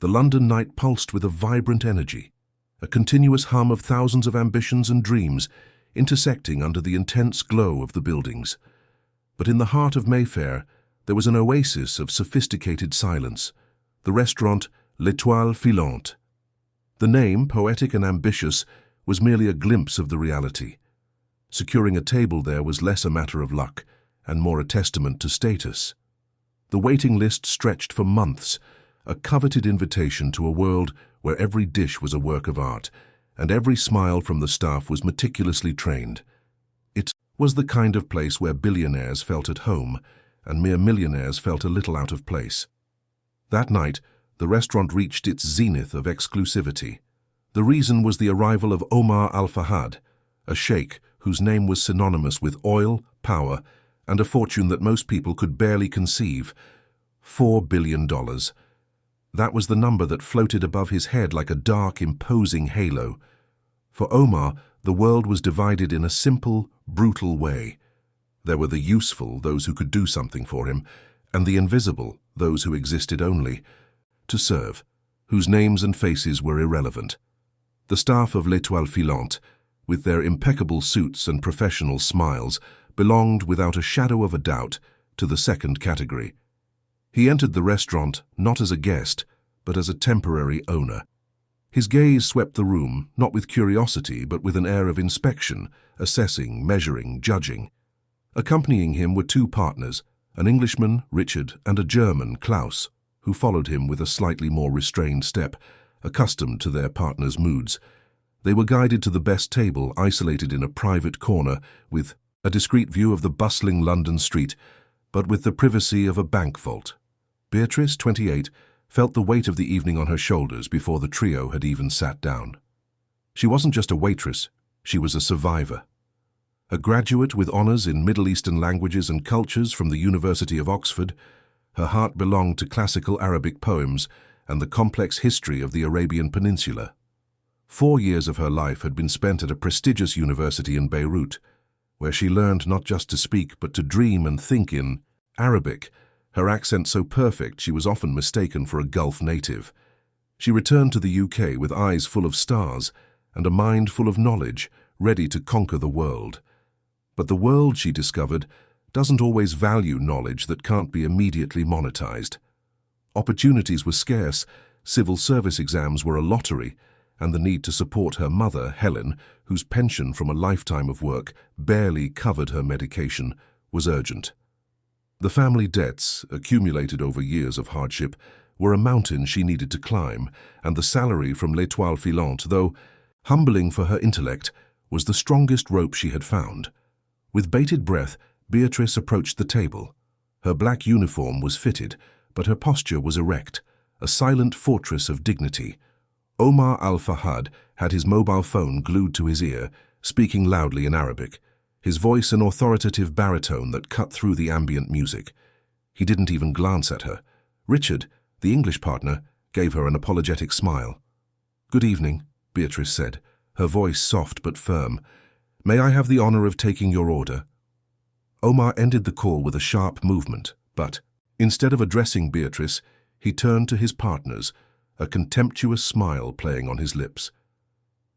The London night pulsed with a vibrant energy, a continuous hum of thousands of ambitions and dreams intersecting under the intense glow of the buildings. But in the heart of Mayfair, there was an oasis of sophisticated silence, the restaurant L'Étoile Filante. The name, poetic and ambitious, was merely a glimpse of the reality. Securing a table there was less a matter of luck and more a testament to status. The waiting list stretched for months, a coveted invitation to a world where every dish was a work of art, and every smile from the staff was meticulously trained. It was the kind of place where billionaires felt at home, and mere millionaires felt a little out of place. That night, the restaurant reached its zenith of exclusivity. The reason was the arrival of Omar Al-Fahad, a sheikh whose name was synonymous with oil, power, and a fortune that most people could barely conceive. $4 billion. That was the number that floated above his head like a dark, imposing halo. For Omar, the world was divided in a simple, brutal way. There were the useful, those who could do something for him, and the invisible, those who existed only to serve, whose names and faces were irrelevant. The staff of L'Étoile Filante, with their impeccable suits and professional smiles, belonged without a shadow of a doubt to the second category. He entered the restaurant not as a guest, but as a temporary owner. His gaze swept the room, not with curiosity, but with an air of inspection, assessing, measuring, judging. Accompanying him were two partners, an Englishman, Richard, and a German, Klaus, who followed him with a slightly more restrained step, accustomed to their partner's moods. They were guided to the best table, isolated in a private corner, with a discreet view of the bustling London street, but with the privacy of a bank vault. Beatrice, 28, felt the weight of the evening on her shoulders before the trio had even sat down. She wasn't just a waitress, she was a survivor. A graduate with honours in Middle Eastern languages and cultures from the University of Oxford, her heart belonged to classical Arabic poems and the complex history of the Arabian Peninsula. 4 years of her life had been spent at a prestigious university in Beirut, where she learned not just to speak but to dream and think in Arabic, her accent so perfect she was often mistaken for a Gulf native. She returned to the UK with eyes full of stars and a mind full of knowledge, ready to conquer the world. But the world, she discovered, doesn't always value knowledge that can't be immediately monetized. Opportunities were scarce, civil service exams were a lottery, and the need to support her mother, Helen, whose pension from a lifetime of work barely covered her medication, was urgent. The family debts, accumulated over years of hardship, were a mountain she needed to climb, and the salary from L'Étoile Filante, though humbling for her intellect, was the strongest rope she had found. With bated breath, Beatrice approached the table. Her black uniform was fitted, but her posture was erect, a silent fortress of dignity. Omar Al-Fahad had his mobile phone glued to his ear, speaking loudly in Arabic, his voice an authoritative baritone that cut through the ambient music. He didn't even glance at her. Richard, the English partner, gave her an apologetic smile. "Good evening," Beatrice said, her voice soft but firm. "May I have the honor of taking your order?" Omar ended the call with a sharp movement, but, instead of addressing Beatrice, he turned to his partners, a contemptuous smile playing on his lips.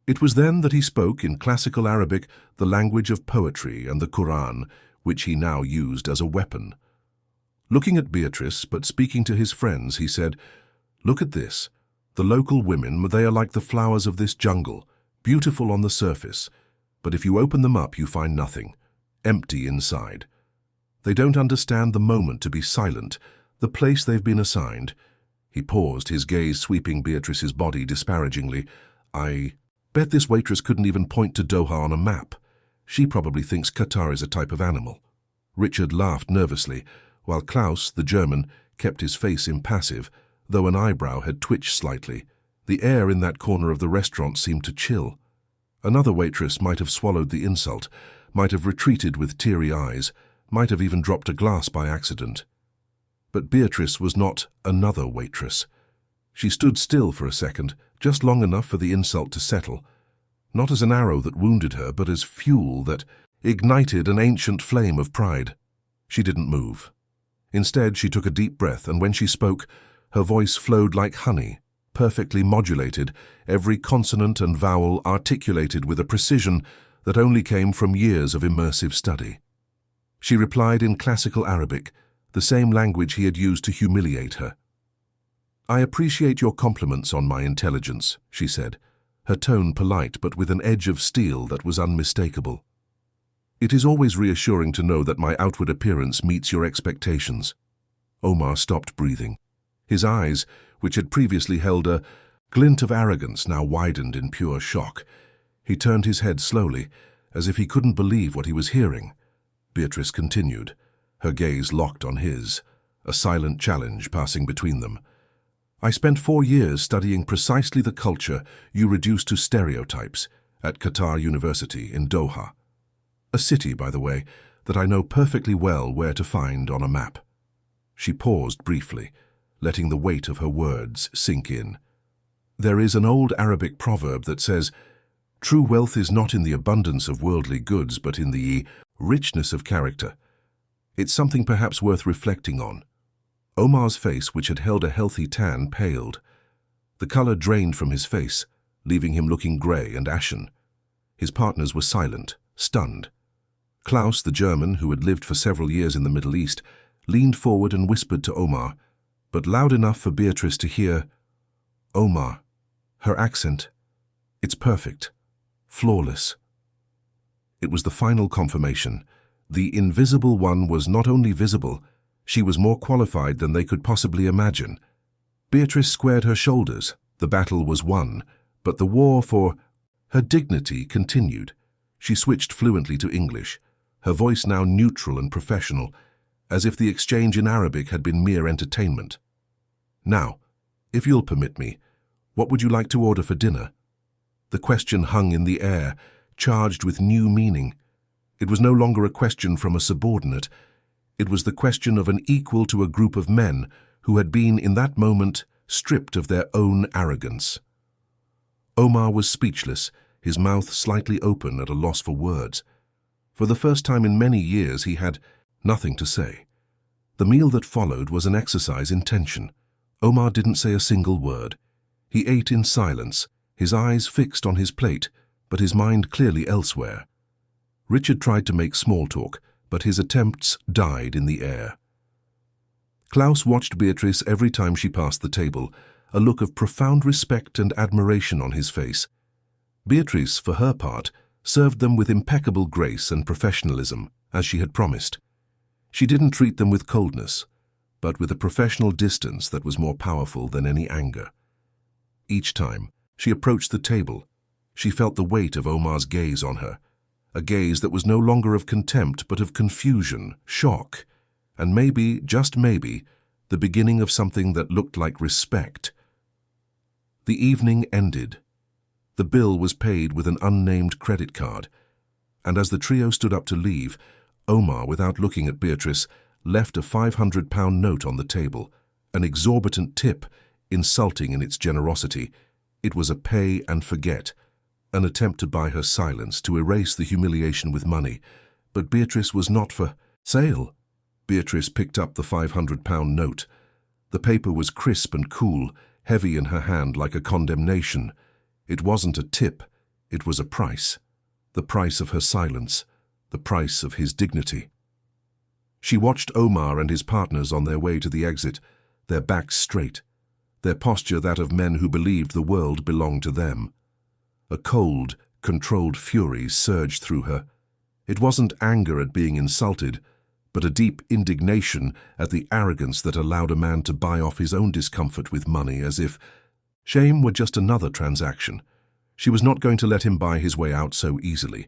It was then that he spoke in classical Arabic, the language of poetry and the Quran, which he now used as a weapon. Looking at Beatrice, but speaking to his friends, he said, "Look at this. The local women, they are like the flowers of this jungle, beautiful on the surface, but if you open them up you find nothing, empty inside. They don't understand the moment to be silent, the place they've been assigned." He paused, his gaze sweeping Beatrice's body disparagingly. "I bet this waitress couldn't even point to Doha on a map. She probably thinks Qatar is a type of animal." Richard laughed nervously, while Klaus, the German, kept his face impassive, though an eyebrow had twitched slightly. The air in that corner of the restaurant seemed to chill. Another waitress might have swallowed the insult, might have retreated with teary eyes, might have even dropped a glass by accident. But Beatrice was not another waitress. She stood still for a second, just long enough for the insult to settle, not as an arrow that wounded her, but as fuel that ignited an ancient flame of pride. She didn't move. Instead, she took a deep breath, and when she spoke, her voice flowed like honey, perfectly modulated, every consonant and vowel articulated with a precision that only came from years of immersive study. She replied in classical Arabic, the same language he had used to humiliate her. "I appreciate your compliments on my intelligence," she said, her tone polite but with an edge of steel that was unmistakable. "It is always reassuring to know that my outward appearance meets your expectations." Omar stopped breathing. His eyes, which had previously held a glint of arrogance, now widened in pure shock. He turned his head slowly, as if he couldn't believe what he was hearing. Beatrice continued, her gaze locked on his, a silent challenge passing between them. "I spent 4 years studying precisely the culture you reduce to stereotypes at Qatar University in Doha. A city, by the way, that I know perfectly well where to find on a map." She paused briefly, letting the weight of her words sink in. "There is an old Arabic proverb that says, 'True wealth is not in the abundance of worldly goods, but in the richness of character.' It's something perhaps worth reflecting on." Omar's face, which had held a healthy tan, paled. The color drained from his face, leaving him looking grey and ashen. His partners were silent, stunned. Klaus, the German, who had lived for several years in the Middle East, leaned forward and whispered to Omar, but loud enough for Beatrice to hear, "Omar, her accent, it's perfect, flawless." It was the final confirmation. The invisible one was not only visible, she was more qualified than they could possibly imagine. Beatrice squared her shoulders. The battle was won, but the war for her dignity continued. She switched fluently to English, her voice now neutral and professional, as if the exchange in Arabic had been mere entertainment. "Now, if you'll permit me, what would you like to order for dinner?" The question hung in the air, charged with new meaning. It was no longer a question from a subordinate. It was the question of an equal to a group of men who had been, in that moment, stripped of their own arrogance. Omar was speechless, his mouth slightly open at a loss for words. For the first time in many years, he had nothing to say. The meal that followed was an exercise in tension. Omar didn't say a single word. He ate in silence, his eyes fixed on his plate, but his mind clearly elsewhere. Richard tried to make small talk, but his attempts died in the air. Klaus watched Beatrice every time she passed the table, a look of profound respect and admiration on his face. Beatrice, for her part, served them with impeccable grace and professionalism, as she had promised. She didn't treat them with coldness, but with a professional distance that was more powerful than any anger. Each time she approached the table, she felt the weight of Omar's gaze on her, a gaze that was no longer of contempt but of confusion, shock, and maybe, just maybe, the beginning of something that looked like respect. The evening ended. The bill was paid with an unnamed credit card, and as the trio stood up to leave, Omar, without looking at Beatrice, left a £500 note on the table, an exorbitant tip, insulting in its generosity. It was a pay and forget, an attempt to buy her silence, to erase the humiliation with money. But Beatrice was not for sale. Beatrice picked up the £500 note. The paper was crisp and cool, heavy in her hand like a condemnation. It wasn't a tip, it was a price. The price of her silence, the price of his dignity. She watched Omar and his partners on their way to the exit, their backs straight, their posture that of men who believed the world belonged to them. A cold, controlled fury surged through her. It wasn't anger at being insulted, but a deep indignation at the arrogance that allowed a man to buy off his own discomfort with money as if shame were just another transaction. She was not going to let him buy his way out so easily.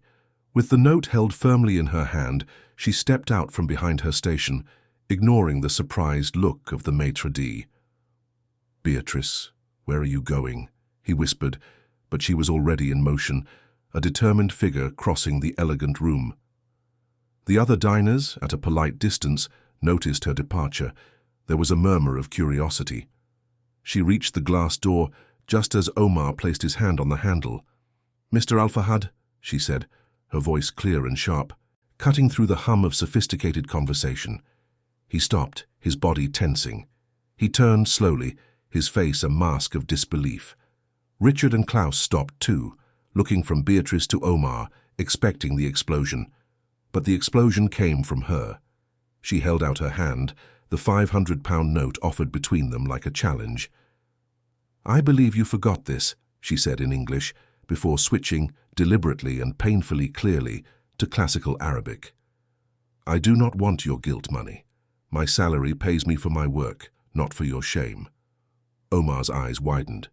With the note held firmly in her hand, she stepped out from behind her station, ignoring the surprised look of the maitre d'. "Beatrice, where are you going?" he whispered, but she was already in motion, a determined figure crossing the elegant room. The other diners, at a polite distance, noticed her departure. There was a murmur of curiosity. She reached the glass door just as Omar placed his hand on the handle. "Mr. Al-Fahad," she said, her voice clear and sharp, cutting through the hum of sophisticated conversation. He stopped, his body tensing. He turned slowly, his face a mask of disbelief. Richard and Klaus stopped too, looking from Beatrice to Omar, expecting the explosion. But the explosion came from her. She held out her hand, the £500 note offered between them like a challenge. "I believe you forgot this," she said in English, before switching, deliberately and painfully clearly, to classical Arabic. "I do not want your guilt money. My salary pays me for my work, not for your shame." Omar's eyes widened.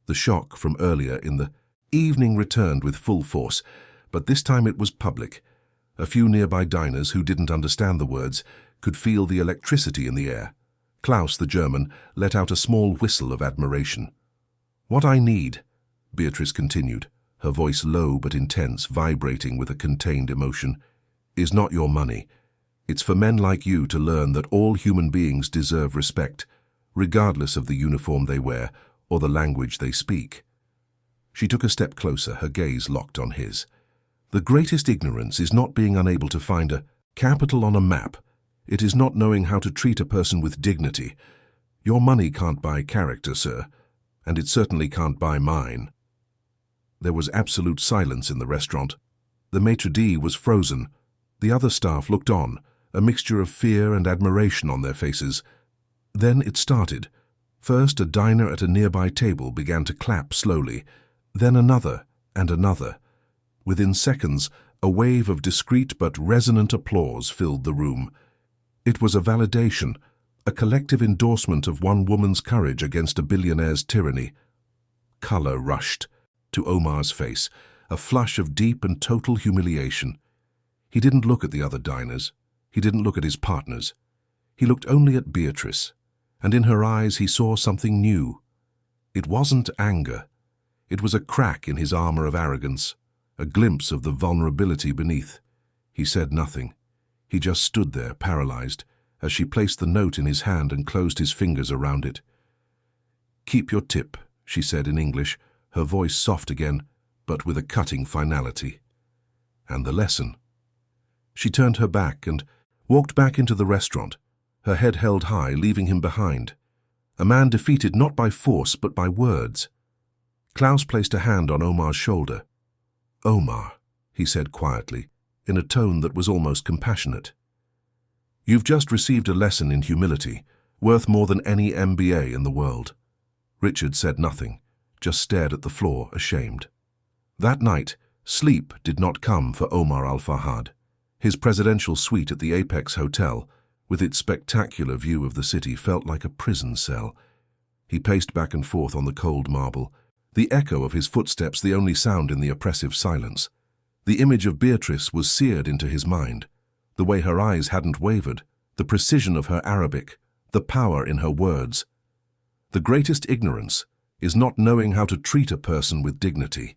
The shock from earlier in the evening returned with full force, but this time it was public. A few nearby diners who didn't understand the words could feel the electricity in the air. Klaus, the German, let out a small whistle of admiration. "What I need," Beatrice continued, her voice low but intense, vibrating with a contained emotion, "is not your money. It's for men like you to learn that all human beings deserve respect, regardless of the uniform they wear or the language they speak." She took a step closer, her gaze locked on his. "The greatest ignorance is not being unable to find a capital on a map. It is not knowing how to treat a person with dignity. Your money can't buy character, sir, and it certainly can't buy mine." There was absolute silence in the restaurant. The maitre d' was frozen. The other staff looked on, a mixture of fear and admiration on their faces. Then it started. First, a diner at a nearby table began to clap slowly, then another and another. Within seconds, a wave of discreet but resonant applause filled the room. It was a validation, a collective endorsement of one woman's courage against a billionaire's tyranny. Color rushed to Omar's face, a flush of deep and total humiliation. He didn't look at the other diners. He didn't look at his partners. He looked only at Beatrice, and in her eyes he saw something new. It wasn't anger. It was a crack in his armor of arrogance, a glimpse of the vulnerability beneath. He said nothing. He just stood there, paralyzed, as she placed the note in his hand and closed his fingers around it. "Keep your tip," she said in English, her voice soft again, but with a cutting finality. "And the lesson." She turned her back and walked back into the restaurant, her head held high, leaving him behind. A man defeated not by force but by words. Klaus placed a hand on Omar's shoulder. "Omar," he said quietly, in a tone that was almost compassionate. "You've just received a lesson in humility, worth more than any MBA in the world." Richard said nothing, just stared at the floor, ashamed. That night, sleep did not come for Omar Al-Fahad. His presidential suite at the Apex Hotel, with its spectacular view of the city, felt like a prison cell. He paced back and forth on the cold marble, the echo of his footsteps the only sound in the oppressive silence. The image of Beatrice was seared into his mind, the way her eyes hadn't wavered, the precision of her Arabic, the power in her words. The greatest ignorance is not knowing how to treat a person with dignity.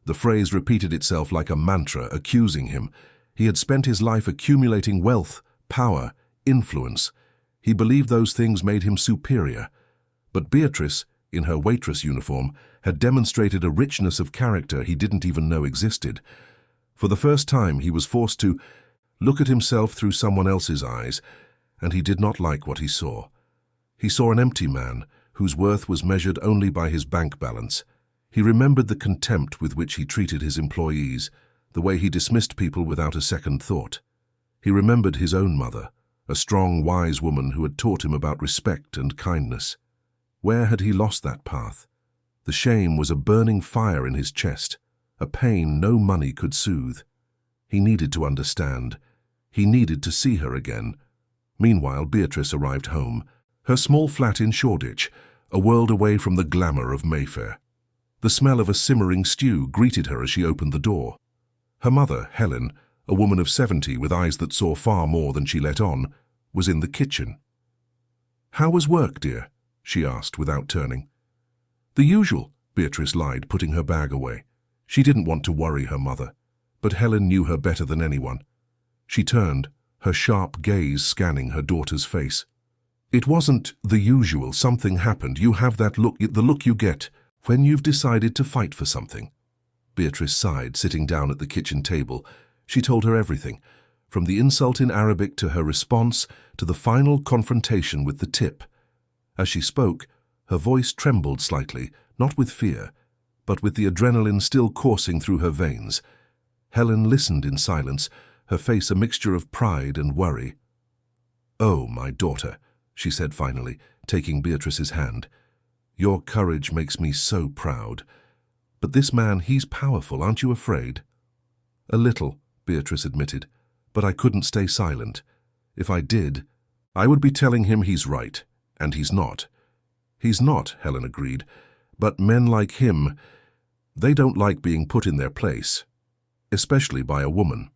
The phrase repeated itself like a mantra, accusing him. He had spent his life accumulating wealth, power, influence. He believed those things made him superior. But Beatrice, in her waitress uniform, had demonstrated a richness of character he didn't even know existed. For the first time, he was forced to look at himself through someone else's eyes, and he did not like what he saw. He saw an empty man whose worth was measured only by his bank balance. He remembered the contempt with which he treated his employees, the way he dismissed people without a second thought. He remembered his own mother, a strong, wise woman who had taught him about respect and kindness. Where had he lost that path? The shame was a burning fire in his chest, a pain no money could soothe. He needed to understand. He needed to see her again. Meanwhile, Beatrice arrived home, her small flat in Shoreditch, a world away from the glamour of Mayfair. The smell of a simmering stew greeted her as she opened the door. Her mother, Helen, a woman of 70 with eyes that saw far more than she let on, was in the kitchen. "How was work, dear?" she asked without turning. "The usual," Beatrice lied, putting her bag away. She didn't want to worry her mother, but Helen knew her better than anyone. She turned, her sharp gaze scanning her daughter's face. "It wasn't the usual. Something happened. You have that look, the look you get when you've decided to fight for something." Beatrice sighed, sitting down at the kitchen table. She told her everything, from the insult in Arabic to her response to the final confrontation with the tip. As she spoke, Her voice trembled slightly, not with fear, but with the adrenaline still coursing through her veins. Helen listened in silence, her face a mixture of pride and worry. "Oh, my daughter," she said finally, taking Beatrice's hand. "Your courage makes me so proud. But this man, he's powerful, aren't you afraid?" "A little," Beatrice admitted, "but I couldn't stay silent. If I did, I would be telling him he's right, and he's not." "He's not," Helen agreed, "but men like him, they don't like being put in their place, especially by a woman."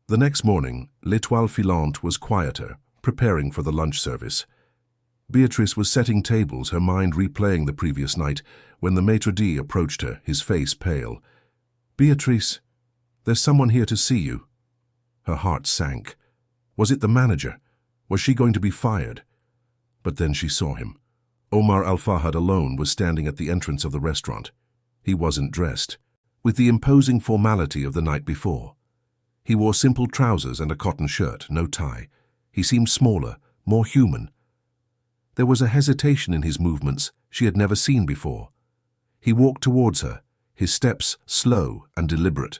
The next morning, L'Étoile Filante was quieter, preparing for the lunch service. Beatrice was setting tables, her mind replaying the previous night, when the maitre d' approached her, his face pale. "Beatrice, there's someone here to see you." Her heart sank. Was it the manager? Was she going to be fired? But then she saw him. Omar Al-Fahad alone was standing at the entrance of the restaurant. He wasn't dressed, with the imposing formality of the night before. He wore simple trousers and a cotton shirt, no tie. He seemed smaller, more human. There was a hesitation in his movements she had never seen before. He walked towards her, his steps slow and deliberate.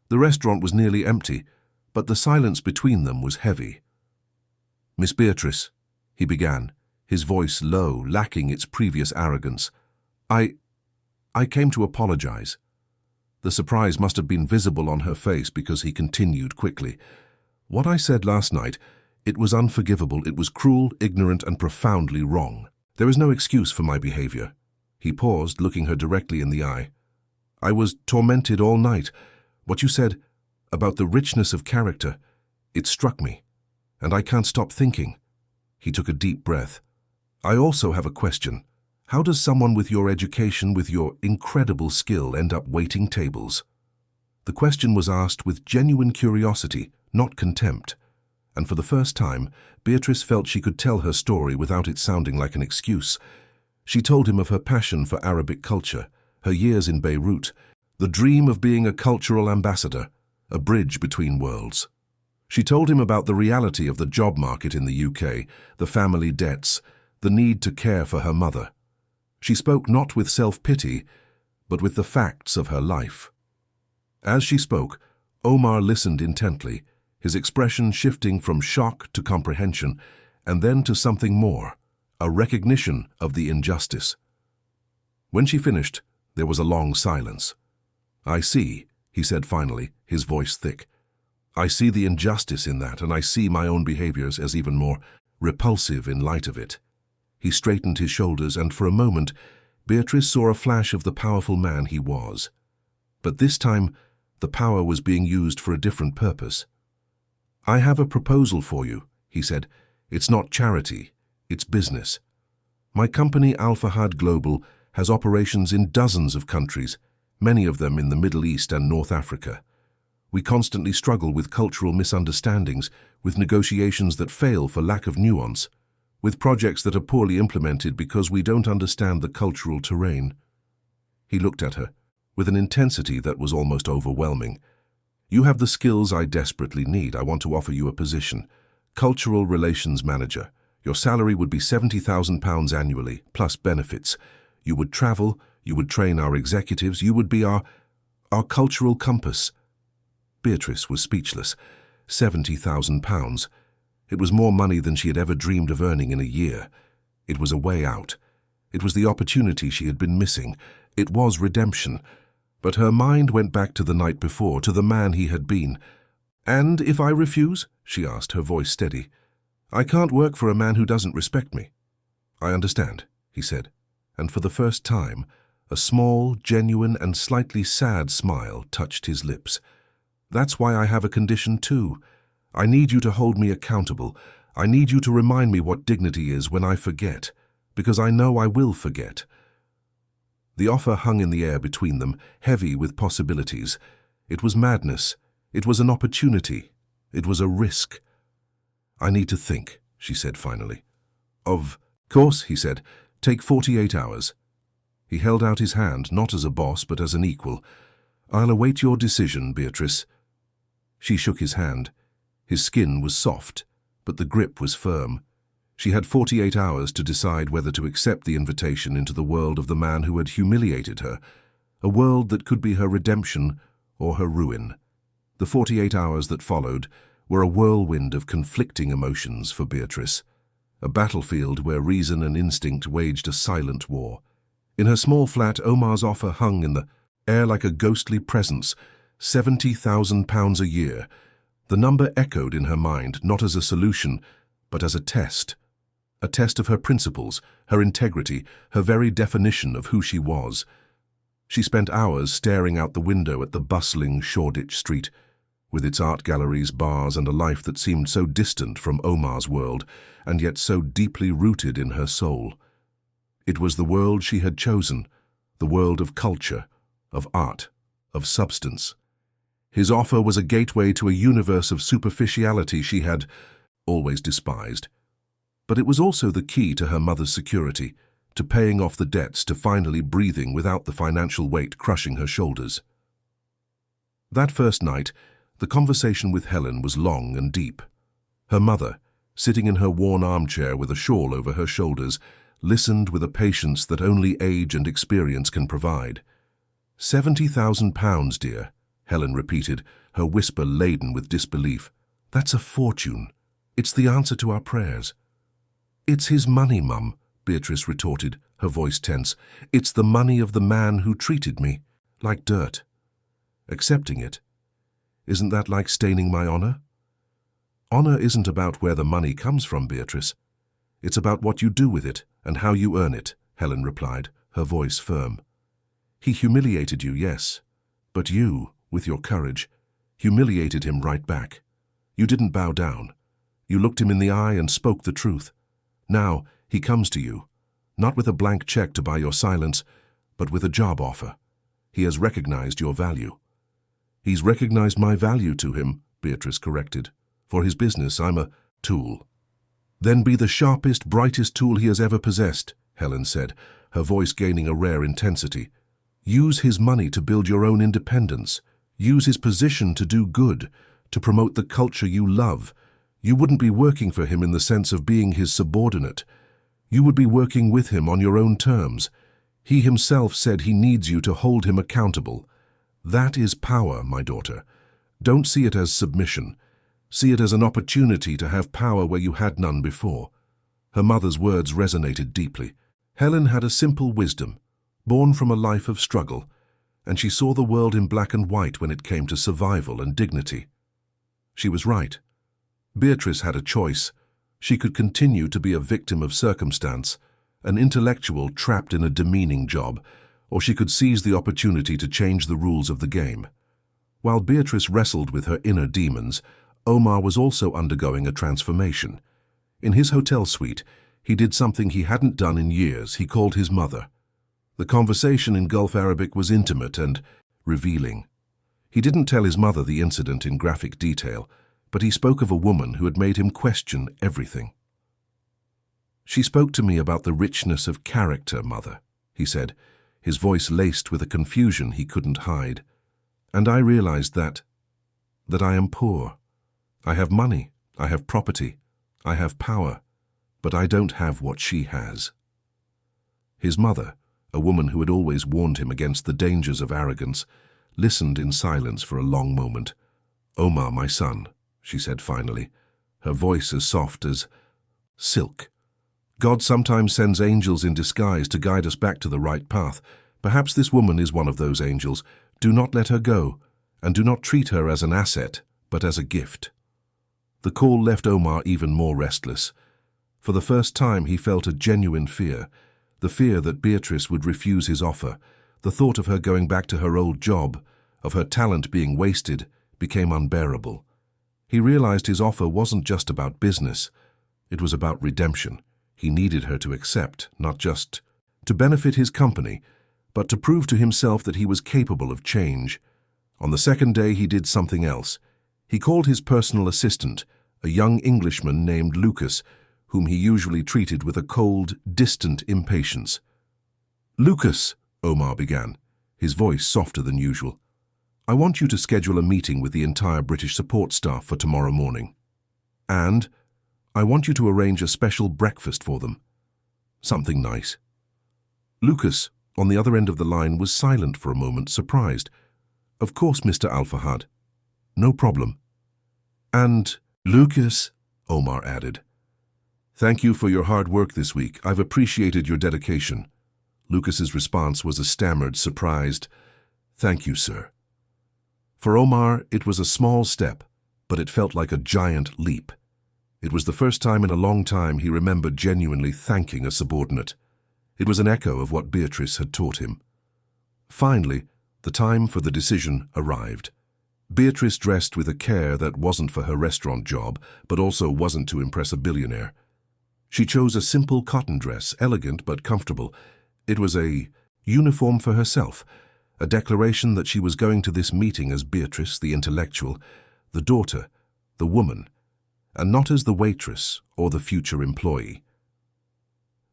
The restaurant was nearly empty, but the silence between them was heavy. "Miss Beatrice," he began, his voice low, lacking its previous arrogance. I came to apologize." The surprise must have been visible on her face because he continued quickly. "What I said last night, it was unforgivable, it was cruel, ignorant, and profoundly wrong. There is no excuse for my behavior." He paused, looking her directly in the eye. "I was tormented all night. What you said about the richness of character, it struck me, and I can't stop thinking." He took a deep breath. "I also have a question. How does someone with your education, with your incredible skill, end up waiting tables?" The question was asked with genuine curiosity, not contempt. And for the first time, Beatrice felt she could tell her story without it sounding like an excuse. She told him of her passion for Arabic culture, her years in Beirut, the dream of being a cultural ambassador, a bridge between worlds. She told him about the reality of the job market in the UK, the family debts, the need to care for her mother. She spoke not with self-pity, but with the facts of her life. As she spoke, Omar listened intently, his expression shifting from shock to comprehension, and then to something more, a recognition of the injustice. When she finished, there was a long silence. "I see," he said finally, his voice thick. "I see the injustice in that, and I see my own behaviors as even more repulsive in light of it." He straightened his shoulders, and for a moment, Beatrice saw a flash of the powerful man he was. But this time, the power was being used for a different purpose. "I have a proposal for you," he said. "It's not charity, it's business. My company, Al-Fahad Global, has operations in dozens of countries, many of them in the Middle East and North Africa. We constantly struggle with cultural misunderstandings, with negotiations that fail for lack of nuance, with projects that are poorly implemented because we don't understand the cultural terrain." He looked at her, with an intensity that was almost overwhelming. "You have the skills I desperately need. I want to offer you a position. Cultural Relations Manager. Your salary would be £70,000 annually, plus benefits. You would travel, you would train our executives, you would be our cultural compass." Beatrice was speechless. £70,000. It was more money than she had ever dreamed of earning in a year. It was a way out. It was the opportunity she had been missing. It was redemption. But her mind went back to the night before, to the man he had been. "And if I refuse?" she asked, her voice steady. "I can't work for a man who doesn't respect me." "I understand," he said, and for the first time, a small, genuine, and slightly sad smile touched his lips. "That's why I have a condition too. I need you to hold me accountable. I need you to remind me what dignity is when I forget, because I know I will forget." The offer hung in the air between them, heavy with possibilities. It was madness. It was an opportunity. It was a risk. "I need to think," she said finally. "Of course," he said. "Take 48 hours. He held out his hand, not as a boss, but as an equal. "I'll await your decision, Beatrice." She shook his hand. His skin was soft, but the grip was firm. She had 48 hours to decide whether to accept the invitation into the world of the man who had humiliated her, a world that could be her redemption or her ruin. The 48 hours that followed were a whirlwind of conflicting emotions for Beatrice, a battlefield where reason and instinct waged a silent war. In her small flat, Omar's offer hung in the air like a ghostly presence, £70,000 a year. The number echoed in her mind, not as a solution, but as a test of her principles, her integrity, her very definition of who she was. She spent hours staring out the window at the bustling Shoreditch street, with its art galleries, bars, and a life that seemed so distant from Omar's world, and yet so deeply rooted in her soul. It was the world she had chosen, the world of culture, of art, of substance. His offer was a gateway to a universe of superficiality she had always despised. But it was also the key to her mother's security, to paying off the debts, to finally breathing without the financial weight crushing her shoulders. That first night, the conversation with Helen was long and deep. Her mother, sitting in her worn armchair with a shawl over her shoulders, listened with a patience that only age and experience can provide. £70,000, dear, Helen repeated, her whisper laden with disbelief. That's a fortune. It's the answer to our prayers. It's his money, Mum, Beatrice retorted, her voice tense. It's the money of the man who treated me like dirt. Accepting it, isn't that like staining my honor? Honor isn't about where the money comes from, Beatrice. It's about what you do with it and how you earn it, Helen replied, her voice firm. He humiliated you, yes, but you, with your courage, humiliated him right back. You didn't bow down. You looked him in the eye and spoke the truth. Now he comes to you, not with a blank check to buy your silence, but with a job offer. He has recognized your value. He's recognized my value to him, Beatrice corrected. For his business, I'm a tool. Then be the sharpest, brightest tool he has ever possessed, Helen said, her voice gaining a rare intensity. Use his money to build your own independence. Use his position to do good, to promote the culture you love. You wouldn't be working for him in the sense of being his subordinate. You would be working with him on your own terms. He himself said he needs you to hold him accountable. That is power, my daughter. Don't see it as submission. See it as an opportunity to have power where you had none before. Her mother's words resonated deeply. Helen had a simple wisdom, born from a life of struggle, and she saw the world in black and white when it came to survival and dignity. She was right. Beatrice had a choice. She could continue to be a victim of circumstance, an intellectual trapped in a demeaning job, or she could seize the opportunity to change the rules of the game. While Beatrice wrestled with her inner demons, Omar was also undergoing a transformation. In his hotel suite, he did something he hadn't done in years. He called his mother. The conversation in Gulf Arabic was intimate and revealing. He didn't tell his mother the incident in graphic detail, but he spoke of a woman who had made him question everything. She spoke to me about the richness of character, Mother, he said, his voice laced with a confusion he couldn't hide. And I realized that I am poor. I have money, I have property, I have power, but I don't have what she has. His mother, a woman who had always warned him against the dangers of arrogance, listened in silence for a long moment. Omar, my son, she said finally, her voice as soft as silk. God sometimes sends angels in disguise to guide us back to the right path. Perhaps this woman is one of those angels. Do not let her go, and do not treat her as an asset, but as a gift. The call left Omar even more restless. For the first time he felt a genuine fear, the fear that Beatrice would refuse his offer. The thought of her going back to her old job, of her talent being wasted, became unbearable. He realized his offer wasn't just about business. It was about redemption. He needed her to accept, not just to benefit his company, but to prove to himself that he was capable of change. On the second day he did something else. He called his personal assistant, a young Englishman named Lucas, whom he usually treated with a cold, distant impatience. "Lucas," Omar began, his voice softer than usual, "I want you to schedule a meeting with the entire British support staff for tomorrow morning. And I want you to arrange a special breakfast for them. Something nice. Lucas, on the other end of the line, was silent for a moment, surprised. Of course, Mr. Al-Fahad. No problem. And, Lucas, Omar added, thank you for your hard work this week. I've appreciated your dedication. Lucas's response was a stammered, surprised, thank you, sir. For Omar, it was a small step, but it felt like a giant leap. It was the first time in a long time he remembered genuinely thanking a subordinate. It was an echo of what Beatrice had taught him. Finally, the time for the decision arrived. Beatrice dressed with a care that wasn't for her restaurant job, but also wasn't to impress a billionaire. She chose a simple cotton dress, elegant but comfortable. It was a uniform for herself, a declaration that she was going to this meeting as Beatrice, the intellectual, the daughter, the woman, and not as the waitress or the future employee.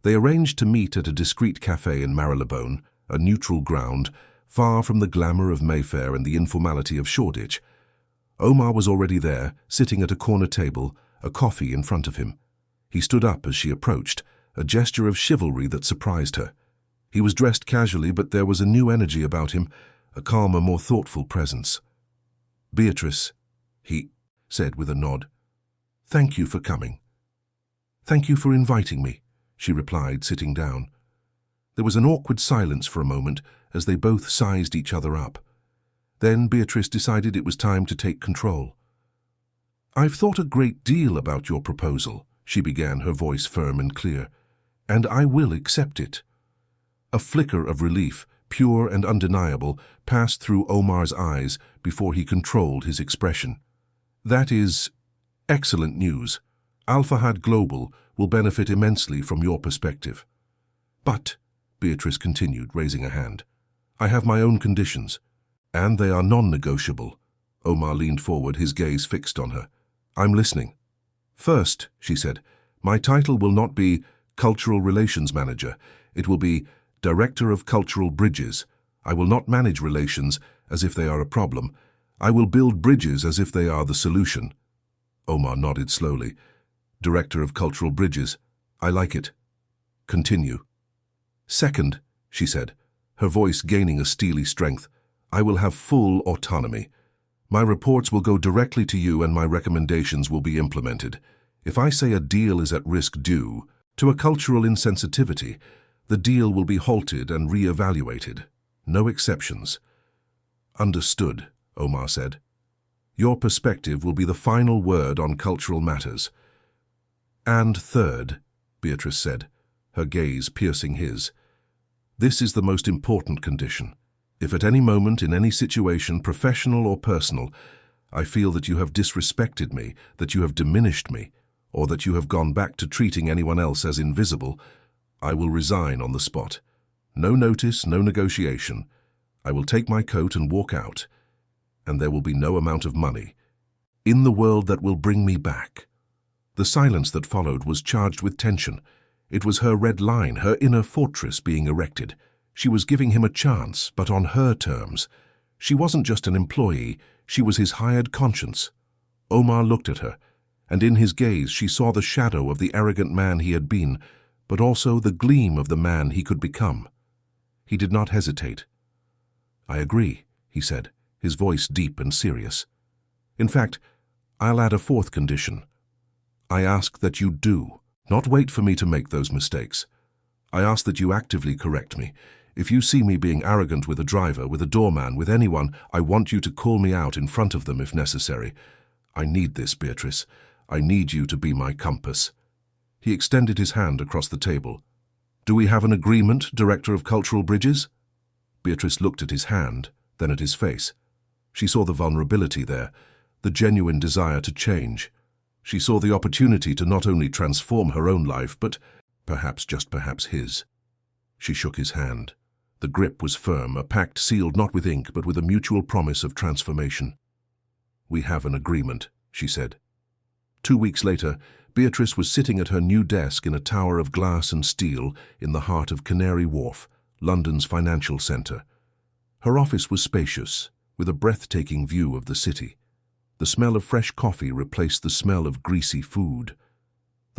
They arranged to meet at a discreet cafe in Marylebone, a neutral ground, far from the glamour of Mayfair and the informality of Shoreditch. Omar was already there, sitting at a corner table, a coffee in front of him. He stood up as she approached, a gesture of chivalry that surprised her. He was dressed casually, but there was a new energy about him, a calmer, more thoughtful presence. Beatrice, he said with a nod. Thank you for coming. Thank you for inviting me, she replied, sitting down. There was an awkward silence for a moment as they both sized each other up. Then Beatrice decided it was time to take control. I've thought a great deal about your proposal, she began, her voice firm and clear, and I will accept it. A flicker of relief, pure and undeniable, passed through Omar's eyes before he controlled his expression. That is excellent news. Al-Fahad Global will benefit immensely from your perspective. But, Beatrice continued, raising a hand, I have my own conditions, and they are non-negotiable. Omar leaned forward, his gaze fixed on her. I'm listening. First, she said, my title will not be Cultural Relations Manager. It will be Director of Cultural Bridges. I will not manage relations as if they are a problem. I will build bridges as if they are the solution. Omar nodded slowly. Director of Cultural Bridges. I like it. Continue. Second, she said, her voice gaining a steely strength, I will have full autonomy. My reports will go directly to you and my recommendations will be implemented. If I say a deal is at risk due to a cultural insensitivity, the deal will be halted and re-evaluated. No exceptions. Understood, Omar said. Your perspective will be the final word on cultural matters. And third, Beatrice said, her gaze piercing his, this is the most important condition. If at any moment, in any situation, professional or personal, I feel that you have disrespected me, that you have diminished me, or that you have gone back to treating anyone else as invisible, I will resign on the spot. No notice, no negotiation. I will take my coat and walk out, and there will be no amount of money in the world that will bring me back. The silence that followed was charged with tension. It was her red line, her inner fortress being erected. She was giving him a chance, but on her terms. She wasn't just an employee, she was his hired conscience. Omar looked at her, and in his gaze she saw the shadow of the arrogant man he had been, but also the gleam of the man he could become. He did not hesitate. I agree, he said, his voice deep and serious. In fact, I'll add a fourth condition. I ask that you do not wait for me to make those mistakes. I ask that you actively correct me. If you see me being arrogant with a driver, with a doorman, with anyone, I want you to call me out in front of them if necessary. I need this, Beatrice. I need you to be my compass. He extended his hand across the table. Do we have an agreement, Director of Cultural Bridges? Beatrice looked at his hand, then at his face. She saw the vulnerability there, the genuine desire to change. She saw the opportunity to not only transform her own life, but perhaps, just perhaps, his. She shook his hand. The grip was firm, a pact sealed not with ink, but with a mutual promise of transformation. We have an agreement, she said. 2 weeks later, Beatrice was sitting at her new desk in a tower of glass and steel in the heart of Canary Wharf, London's financial centre. Her office was spacious, with a breathtaking view of the city. The smell of fresh coffee replaced the smell of greasy food.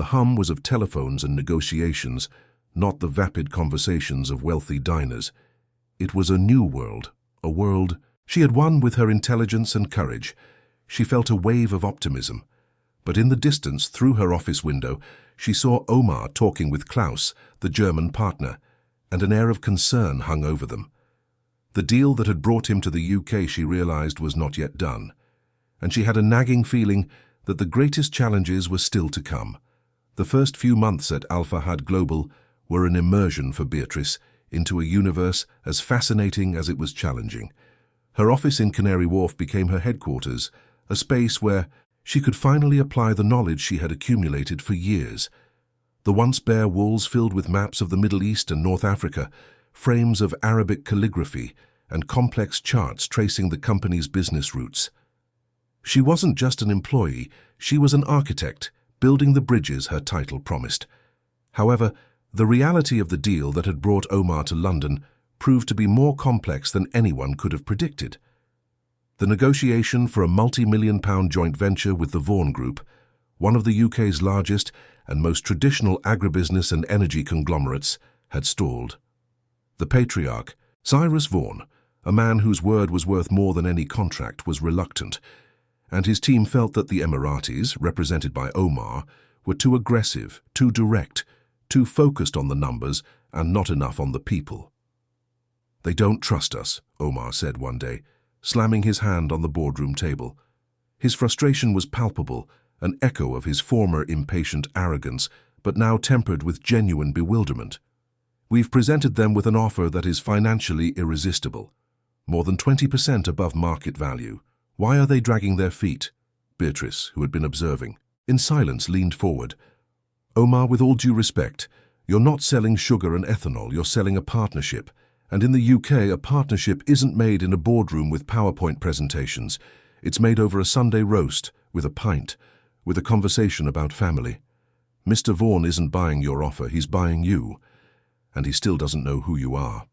The hum was of telephones and negotiations, not the vapid conversations of wealthy diners. It was a new world, a world she had won with her intelligence and courage. She felt a wave of optimism. But in the distance, through her office window, she saw Omar talking with Klaus, the German partner, and an air of concern hung over them. The deal that had brought him to the UK, she realized, was not yet done, and she had a nagging feeling that the greatest challenges were still to come. The first few months at Al Fahad Global were an immersion for Beatrice into a universe as fascinating as it was challenging. Her office in Canary Wharf became her headquarters, a space where she could finally apply the knowledge she had accumulated for years. The once bare walls filled with maps of the Middle East and North Africa, frames of Arabic calligraphy, and complex charts tracing the company's business routes. She wasn't just an employee, she was an architect, building the bridges her title promised. However, the reality of the deal that had brought Omar to London proved to be more complex than anyone could have predicted. The negotiation for a multi-million-pound joint venture with the Vaughan Group, one of the UK's largest and most traditional agribusiness and energy conglomerates, had stalled. The patriarch, Cyrus Vaughan, a man whose word was worth more than any contract, was reluctant, and his team felt that the Emiratis, represented by Omar, were too aggressive, too direct, too focused on the numbers and not enough on the people. "They don't trust us," Omar said one day, slamming his hand on the boardroom table. His frustration was palpable, an echo of his former impatient arrogance, but now tempered with genuine bewilderment. "We've presented them with an offer that is financially irresistible, more than 20% above market value. Why are they dragging their feet?" Beatrice, who had been observing, in silence leaned forward. "Omar, with all due respect, you're not selling sugar and ethanol, you're selling a partnership. And in the UK, a partnership isn't made in a boardroom with PowerPoint presentations. It's made over a Sunday roast, with a pint, with a conversation about family. Mr. Vaughan isn't buying your offer, he's buying you. And he still doesn't know who you are."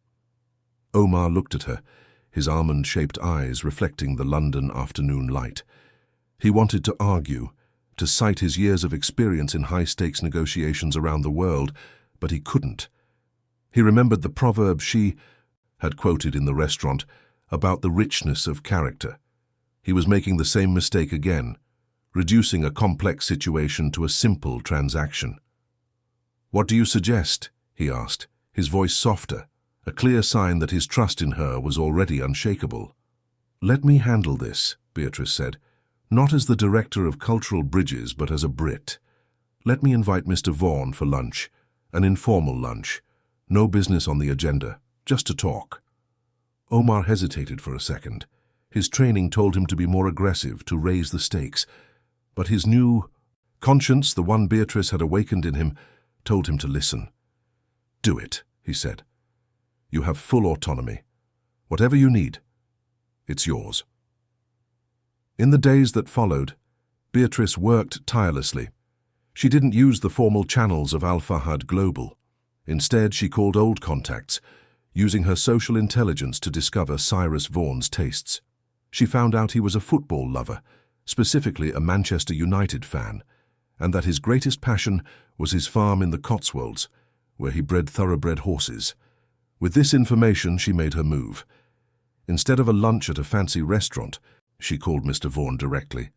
Omar looked at her, his almond-shaped eyes reflecting the London afternoon light. He wanted to argue, to cite his years of experience in high-stakes negotiations around the world, but he couldn't. He remembered the proverb she had quoted in the restaurant about the richness of character. He was making the same mistake again, reducing a complex situation to a simple transaction. "What do you suggest?" he asked, his voice softer, a clear sign that his trust in her was already unshakable. "Let me handle this," Beatrice said, "not as the director of cultural bridges, but as a Brit. Let me invite Mr. Vaughan for lunch, an informal lunch. No business on the agenda, just to talk." Omar hesitated for a second. His training told him to be more aggressive, to raise the stakes. But his new conscience, the one Beatrice had awakened in him, told him to listen. "Do it," he said. "You have full autonomy. Whatever you need, it's yours." In the days that followed, Beatrice worked tirelessly. She didn't use the formal channels of Al Fahad Global. Instead, she called old contacts, using her social intelligence to discover Cyrus Vaughan's tastes. She found out he was a football lover, specifically a Manchester United fan, and that his greatest passion was his farm in the Cotswolds, where he bred thoroughbred horses. With this information, she made her move. Instead of a lunch at a fancy restaurant, she called Mr. Vaughan directly.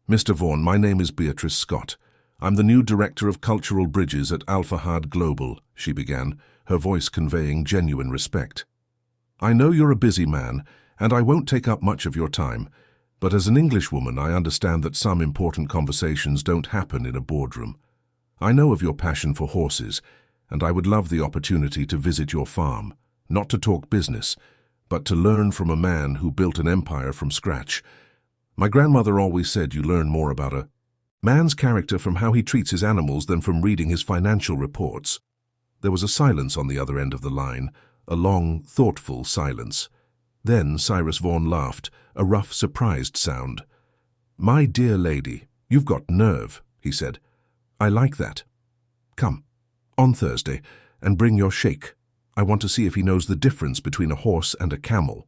"Mr. Vaughan, my name is Beatrice Scott. I'm the new Director of Cultural Bridges at Al Fahad Global," she began, her voice conveying genuine respect. "I know you're a busy man, and I won't take up much of your time, but as an Englishwoman, I understand that some important conversations don't happen in a boardroom. I know of your passion for horses, and I would love the opportunity to visit your farm, not to talk business, but to learn from a man who built an empire from scratch. My grandmother always said you learn more about a man's character from how he treats his animals than from reading his financial reports." There was a silence on the other end of the line, a long, thoughtful silence. Then Cyrus Vaughan laughed, a rough, surprised sound. "My dear lady, you've got nerve," he said. "I like that. Come, on Thursday, and bring your sheikh. I want to see if he knows the difference between a horse and a camel."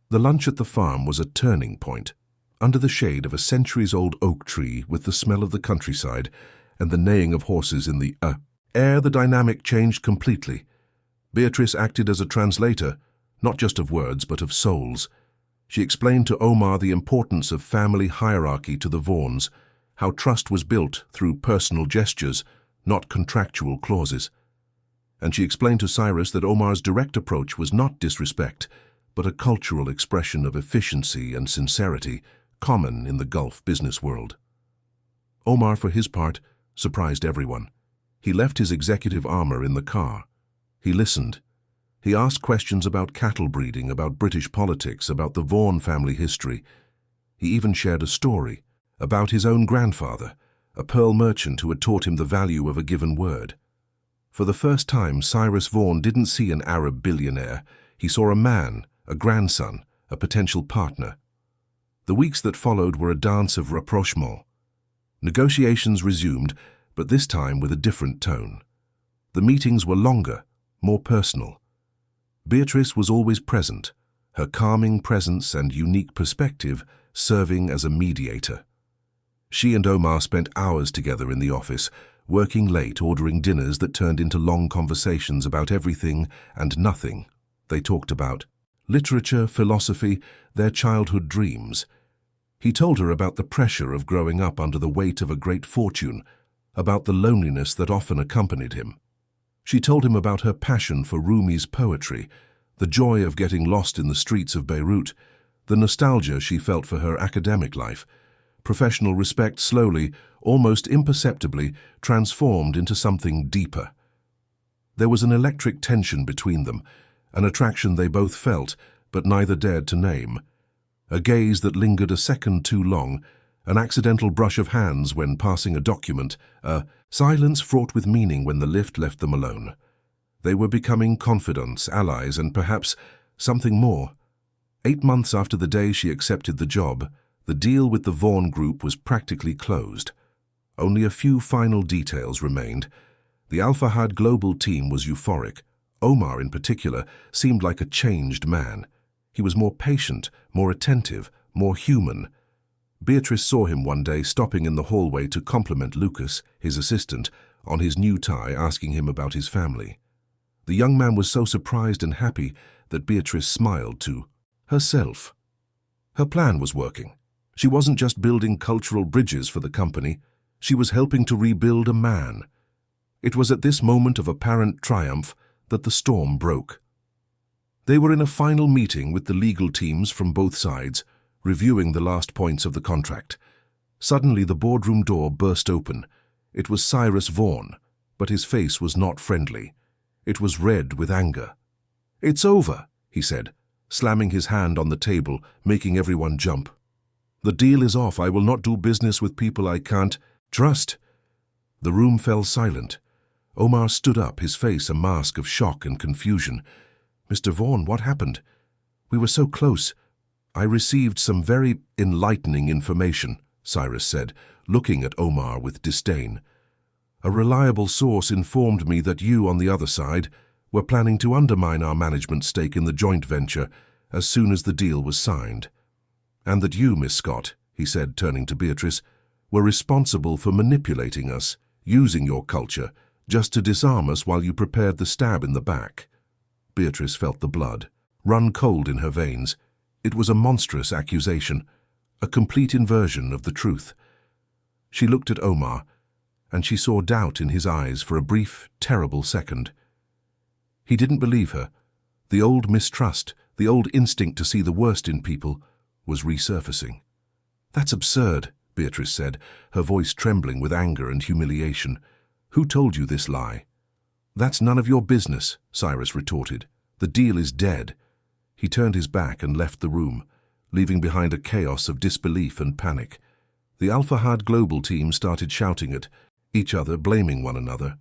The lunch at the farm was a turning point. Under the shade of a centuries-old oak tree with the smell of the countryside and the neighing of horses in the air. The dynamic changed completely. Beatrice acted as a translator, not just of words but of souls. She explained to Omar the importance of family hierarchy to the Vaughns, how trust was built through personal gestures, not contractual clauses. And she explained to Cyrus that Omar's direct approach was not disrespect, but a cultural expression of efficiency and sincerity common in the Gulf business world. Omar, for his part, surprised everyone. He left his executive armor in the car. He listened. He asked questions about cattle breeding, about British politics, about the Vaughan family history. He even shared a story about his own grandfather, a pearl merchant who had taught him the value of a given word. For the first time, Cyrus Vaughan didn't see an Arab billionaire. He saw a man, a grandson, a potential partner. The weeks that followed were a dance of rapprochement. Negotiations resumed, but this time with a different tone. The meetings were longer, more personal. Beatrice was always present, her calming presence and unique perspective serving as a mediator. She and Omar spent hours together in the office, working late, ordering dinners that turned into long conversations about everything and nothing. They talked about literature, philosophy, their childhood dreams. He told her about the pressure of growing up under the weight of a great fortune, about the loneliness that often accompanied him. She told him about her passion for Rumi's poetry, the joy of getting lost in the streets of Beirut, the nostalgia she felt for her academic life. Professional respect slowly, almost imperceptibly, transformed into something deeper. There was an electric tension between them, an attraction they both felt, but neither dared to name. A gaze that lingered a second too long, an accidental brush of hands when passing a document, a silence fraught with meaning when the lift left them alone. They were becoming confidants, allies, and perhaps something more. 8 months after the day she accepted the job, the deal with the Vaughan Group was practically closed. Only a few final details remained. The Al Fahad global team was euphoric. Omar, in particular, seemed like a changed man. He was more patient, more attentive, more human. Beatrice saw him one day stopping in the hallway to compliment Lucas, his assistant, on his new tie, asking him about his family. The young man was so surprised and happy that Beatrice smiled to herself. Her plan was working. She wasn't just building cultural bridges for the company, she was helping to rebuild a man. It was at this moment of apparent triumph that the storm broke. They were in a final meeting with the legal teams from both sides, reviewing the last points of the contract. Suddenly the boardroom door burst open. It was Cyrus Vaughan, but his face was not friendly. It was red with anger. "It's over," he said, slamming his hand on the table, making everyone jump. "The deal is off. I will not do business with people I can't trust." The room fell silent. Omar stood up, his face a mask of shock and confusion. "Mr. Vaughan, what happened? We were so close." "I received some very enlightening information," Cyrus said, looking at Omar with disdain. "A reliable source informed me that you, on the other side, were planning to undermine our management stake in the joint venture as soon as the deal was signed. And that you, Miss Scott," he said, turning to Beatrice, "were responsible for manipulating us, using your culture, just to disarm us while you prepared the stab in the back." Beatrice felt the blood run cold in her veins. It was a monstrous accusation, a complete inversion of the truth. She looked at Omar, and she saw doubt in his eyes for a brief, terrible second. He didn't believe her. The old mistrust, the old instinct to see the worst in people, was resurfacing. "That's absurd," Beatrice said, her voice trembling with anger and humiliation. "Who told you this lie?" "That's none of your business," Cyrus retorted. "The deal is dead." He turned his back and left the room, leaving behind a chaos of disbelief and panic. The Al Fahad global team started shouting at each other, blaming one another.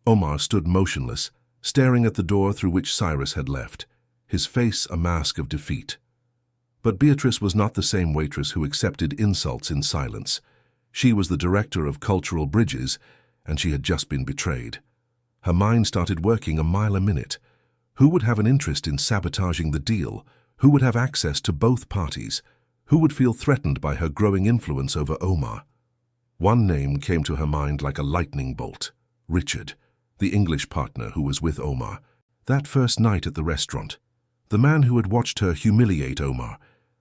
Omar stood motionless, staring at the door through which Cyrus had left, his face a mask of defeat. But Beatrice was not the same waitress who accepted insults in silence. She was the director of cultural bridges, and she had just been betrayed. Her mind started working a mile a minute. Who would have an interest in sabotaging the deal? Who would have access to both parties? Who would feel threatened by her growing influence over Omar? One name came to her mind like a lightning bolt. Richard, the English partner who was with Omar. That first night at the restaurant. The man who had watched her humiliate Omar.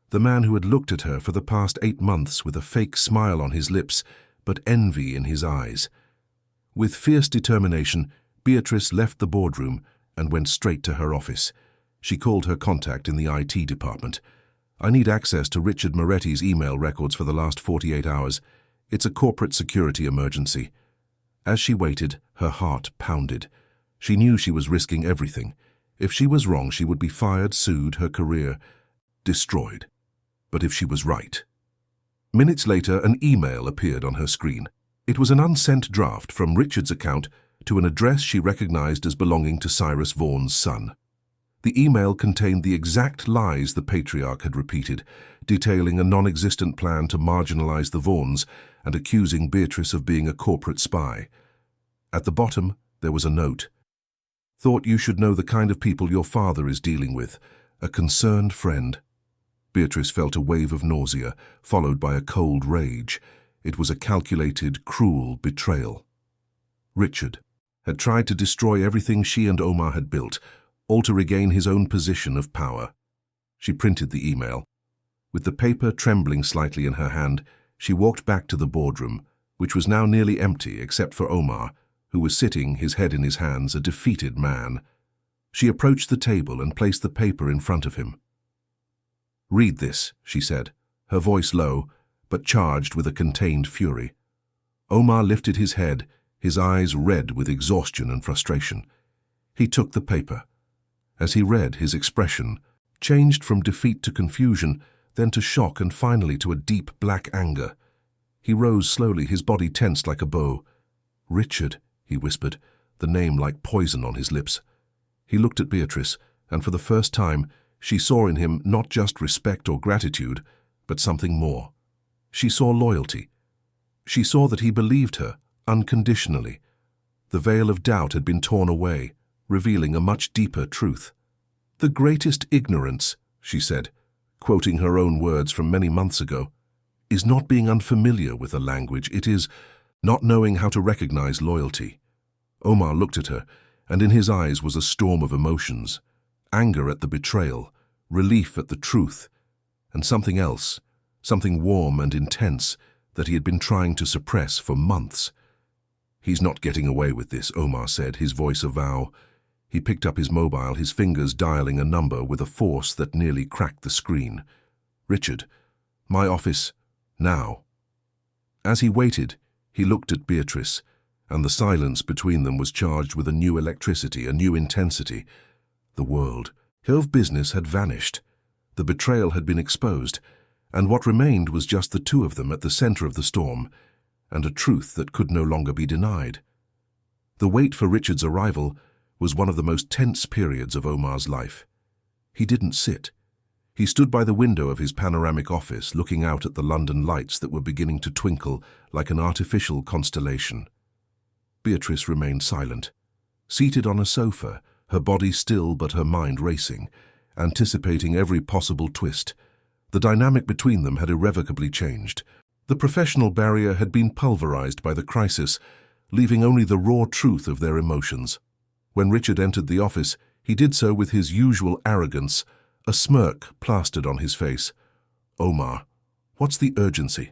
The man who had looked at her for the past 8 months with a fake smile on his lips, but envy in his eyes. With fierce determination, Beatrice left the boardroom and went straight to her office. She called her contact in the IT department. "I need access to Richard Moretti's email records for the last 48 hours. It's a corporate security emergency." As she waited, her heart pounded. She knew she was risking everything. If she was wrong, she would be fired, sued, her career destroyed. But if she was right... Minutes later, an email appeared on her screen. It was an unsent draft from Richard's account to an address she recognized as belonging to Cyrus Vaughan's son. The email contained the exact lies the patriarch had repeated, detailing a non-existent plan to marginalize the Vaughans and accusing Beatrice of being a corporate spy. At the bottom, there was a note. "Thought you should know the kind of people your father is dealing with. A concerned friend." Beatrice felt a wave of nausea, followed by a cold rage. It was a calculated, cruel betrayal. Richard had tried to destroy everything she and Omar had built, all to regain his own position of power. She printed the email. With the paper trembling slightly in her hand, she walked back to the boardroom, which was now nearly empty except for Omar, who was sitting, his head in his hands, a defeated man. She approached the table and placed the paper in front of him. "Read this," she said, her voice low, but charged with a contained fury. Omar lifted his head, his eyes red with exhaustion and frustration. He took the paper. As he read, his expression changed from defeat to confusion, then to shock and finally to a deep black anger. He rose slowly, his body tensed like a bow. "Richard," he whispered, the name like poison on his lips. He looked at Beatrice, and for the first time, she saw in him not just respect or gratitude, but something more. She saw loyalty. She saw that he believed her, unconditionally. The veil of doubt had been torn away, revealing a much deeper truth. "The greatest ignorance," she said, quoting her own words from many months ago, "is not being unfamiliar with a language. It is not knowing how to recognize loyalty." Omar looked at her, and in his eyes was a storm of emotions. Anger at the betrayal, relief at the truth, and something else, something warm and intense that he had been trying to suppress for months. "He's not getting away with this," Omar said, his voice a vow. He picked up his mobile, his fingers dialing a number with a force that nearly cracked the screen. "Richard, my office, now." As he waited, he looked at Beatrice, and the silence between them was charged with a new electricity, a new intensity. The world, her business, had vanished. The betrayal had been exposed, and what remained was just the two of them at the center of the storm, and a truth that could no longer be denied. The wait for Richard's arrival was one of the most tense periods of Omar's life. He didn't sit. He stood by the window of his panoramic office, looking out at the London lights that were beginning to twinkle like an artificial constellation. Beatrice remained silent, seated on a sofa, her body still but her mind racing, anticipating every possible twist. The dynamic between them had irrevocably changed. The professional barrier had been pulverized by the crisis, leaving only the raw truth of their emotions. When Richard entered the office, he did so with his usual arrogance, a smirk plastered on his face. "Omar, what's the urgency?"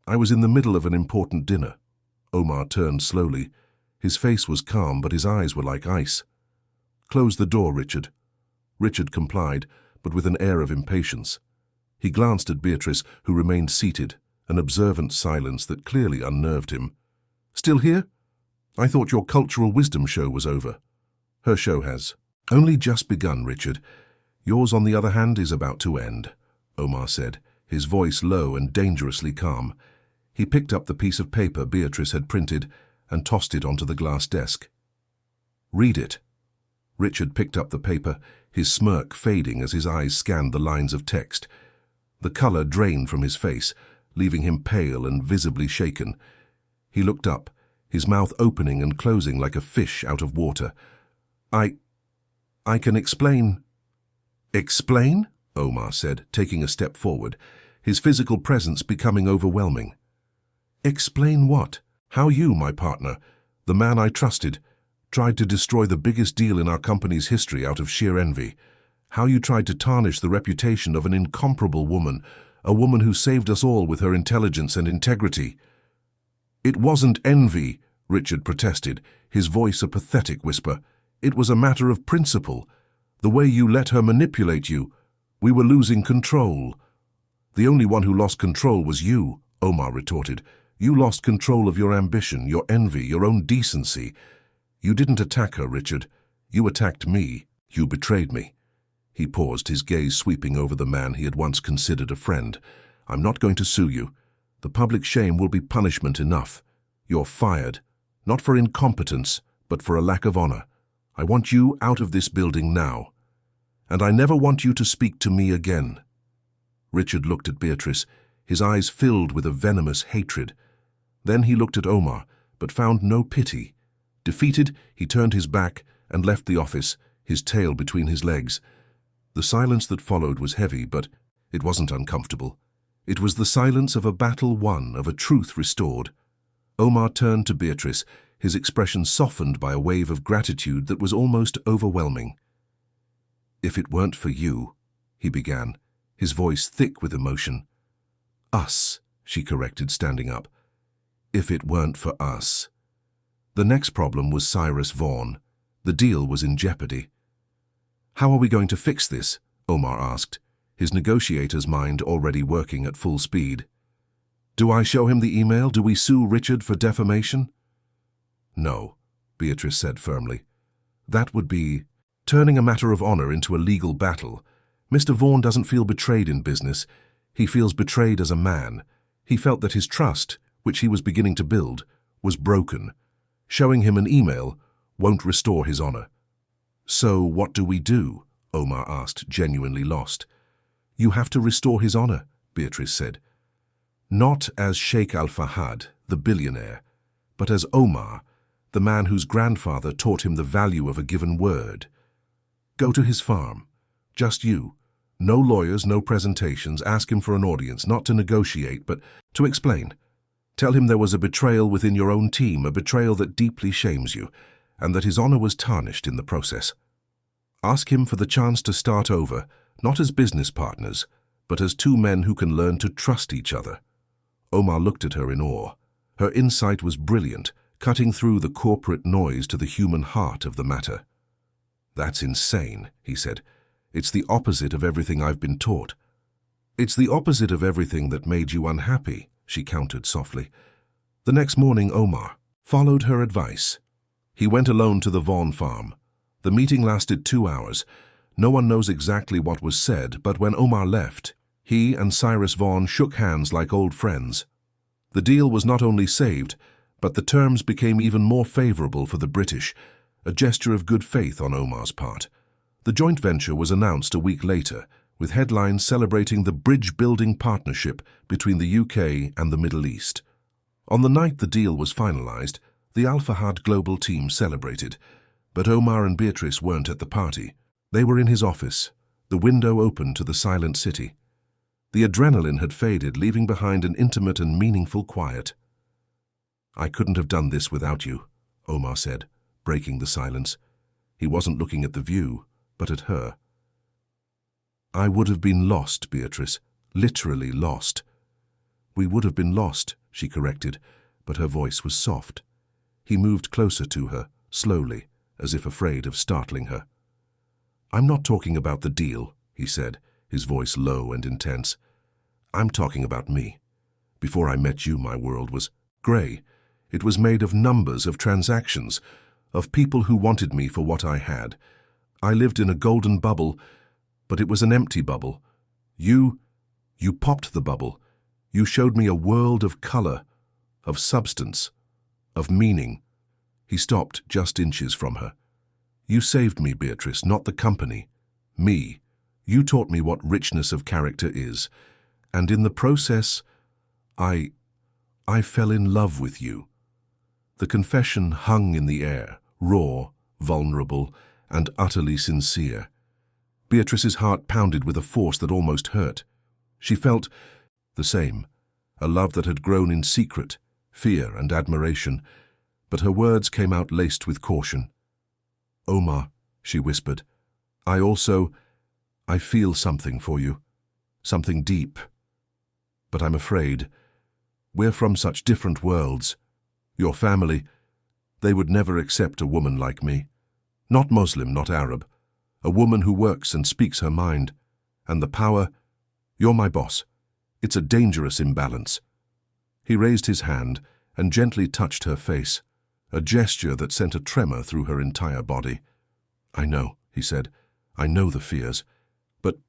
"I was in the middle of an important dinner." Omar turned slowly. His face was calm, but his eyes were like ice. "Close the door, Richard." Richard complied, but with an air of impatience. He glanced at Beatrice, who remained seated, an observant silence that clearly unnerved him. "Still here? I thought your cultural wisdom show was over." "Her show has only just begun, Richard. Yours, on the other hand, is about to end," Omar said, his voice low and dangerously calm. He picked up the piece of paper Beatrice had printed and tossed it onto the glass desk. "Read it." Richard picked up the paper, his smirk fading as his eyes scanned the lines of text. The color drained from his face, leaving him pale and visibly shaken. He looked up, his mouth opening and closing like a fish out of water. I can explain." "Explain?" Omar said, taking a step forward, his physical presence becoming overwhelming. Explain what? How you, my partner, the man I trusted, tried to destroy the biggest deal in our company's history out of sheer envy. How you tried to tarnish the reputation of an incomparable woman, a woman who saved us all with her intelligence and integrity. It wasn't envy, Richard protested, his voice a pathetic whisper. It was a matter of principle. The way you let her manipulate you. We were losing control. The only one who lost control was you, Omar retorted. You lost control of your ambition, your envy, your own decency. You didn't attack her, Richard. You attacked me. You betrayed me. He paused, his gaze sweeping over the man he had once considered a friend. I'm not going to sue you. The public shame will be punishment enough. You're fired. Not for incompetence, but for a lack of honor. I want you out of this building now. And I never want you to speak to me again. Richard looked at Beatrice, his eyes filled with a venomous hatred. Then he looked at Omar, but found no pity. Defeated, he turned his back and left the office, his tail between his legs. The silence that followed was heavy, but it wasn't uncomfortable. It was the silence of a battle won, of a truth restored. Omar turned to Beatrice, his expression softened by a wave of gratitude that was almost overwhelming. If it weren't for you, he began, his voice thick with emotion. Us, she corrected, standing up. If it weren't for us. The next problem was Cyrus Vaughan. The deal was in jeopardy. How are we going to fix this? Omar asked, his negotiator's mind already working at full speed. Do I show him the email? Do we sue Richard for defamation? No, Beatrice said firmly. That would be turning a matter of honor into a legal battle. Mr. Vaughan doesn't feel betrayed in business. He feels betrayed as a man. He felt that his trust, which he was beginning to build, was broken. Showing him an email won't restore his honor. So what do we do? Omar asked, genuinely lost. You have to restore his honor, Beatrice said. Not as Sheikh Al-Fahad, the billionaire, but as Omar, the man whose grandfather taught him the value of a given word. Go to his farm. Just you. No lawyers, no presentations. Ask him for an audience, not to negotiate, but to explain. Tell him there was a betrayal within your own team, a betrayal that deeply shames you, and that his honor was tarnished in the process. Ask him for the chance to start over, not as business partners, but as two men who can learn to trust each other. Omar looked at her in awe. Her insight was brilliant, cutting through the corporate noise to the human heart of the matter. That's insane, he said. It's the opposite of everything I've been taught. It's the opposite of everything that made you unhappy, she countered softly. The next morning, Omar followed her advice. He went alone to the Vaughan farm. The meeting lasted 2 hours. No one knows exactly what was said, but when Omar left, he and Cyrus Vaughan shook hands like old friends. The deal was not only saved, but the terms became even more favorable for the British, a gesture of good faith on Omar's part. The joint venture was announced a week later, with headlines celebrating the bridge-building partnership between the UK and the Middle East. On the night the deal was finalized, the Al-Fahad Global team celebrated, but Omar and Beatrice weren't at the party. They were in his office, the window open to the silent city. The adrenaline had faded, leaving behind an intimate and meaningful quiet. I couldn't have done this without you, Omar said, breaking the silence. He wasn't looking at the view, but at her. I would have been lost, Beatrice, literally lost. We would have been lost, she corrected, but her voice was soft. He moved closer to her, slowly, as if afraid of startling her. I'm not talking about the deal, he said, his voice low and intense. I'm talking about me. Before I met you, my world was grey. It was made of numbers, of transactions, of people who wanted me for what I had. I lived in a golden bubble, but it was an empty bubble. You popped the bubble. You showed me a world of color, of substance, of meaning. He stopped just inches from her. You saved me, Beatrice, not the company. Me. You taught me what richness of character is. And in the process, I fell in love with you. The confession hung in the air, raw, vulnerable, and utterly sincere. Beatrice's heart pounded with a force that almost hurt. She felt the same, a love that had grown in secret, fear and admiration, but her words came out laced with caution. "Omar," she whispered, I feel something for you, something deep. But I'm afraid. We're from such different worlds. Your family, they would never accept a woman like me. Not Muslim, not Arab. A woman who works and speaks her mind. And the power, you're my boss. It's a dangerous imbalance." He raised his hand and gently touched her face, a gesture that sent a tremor through her entire body. "I know," he said. "I know the fears. But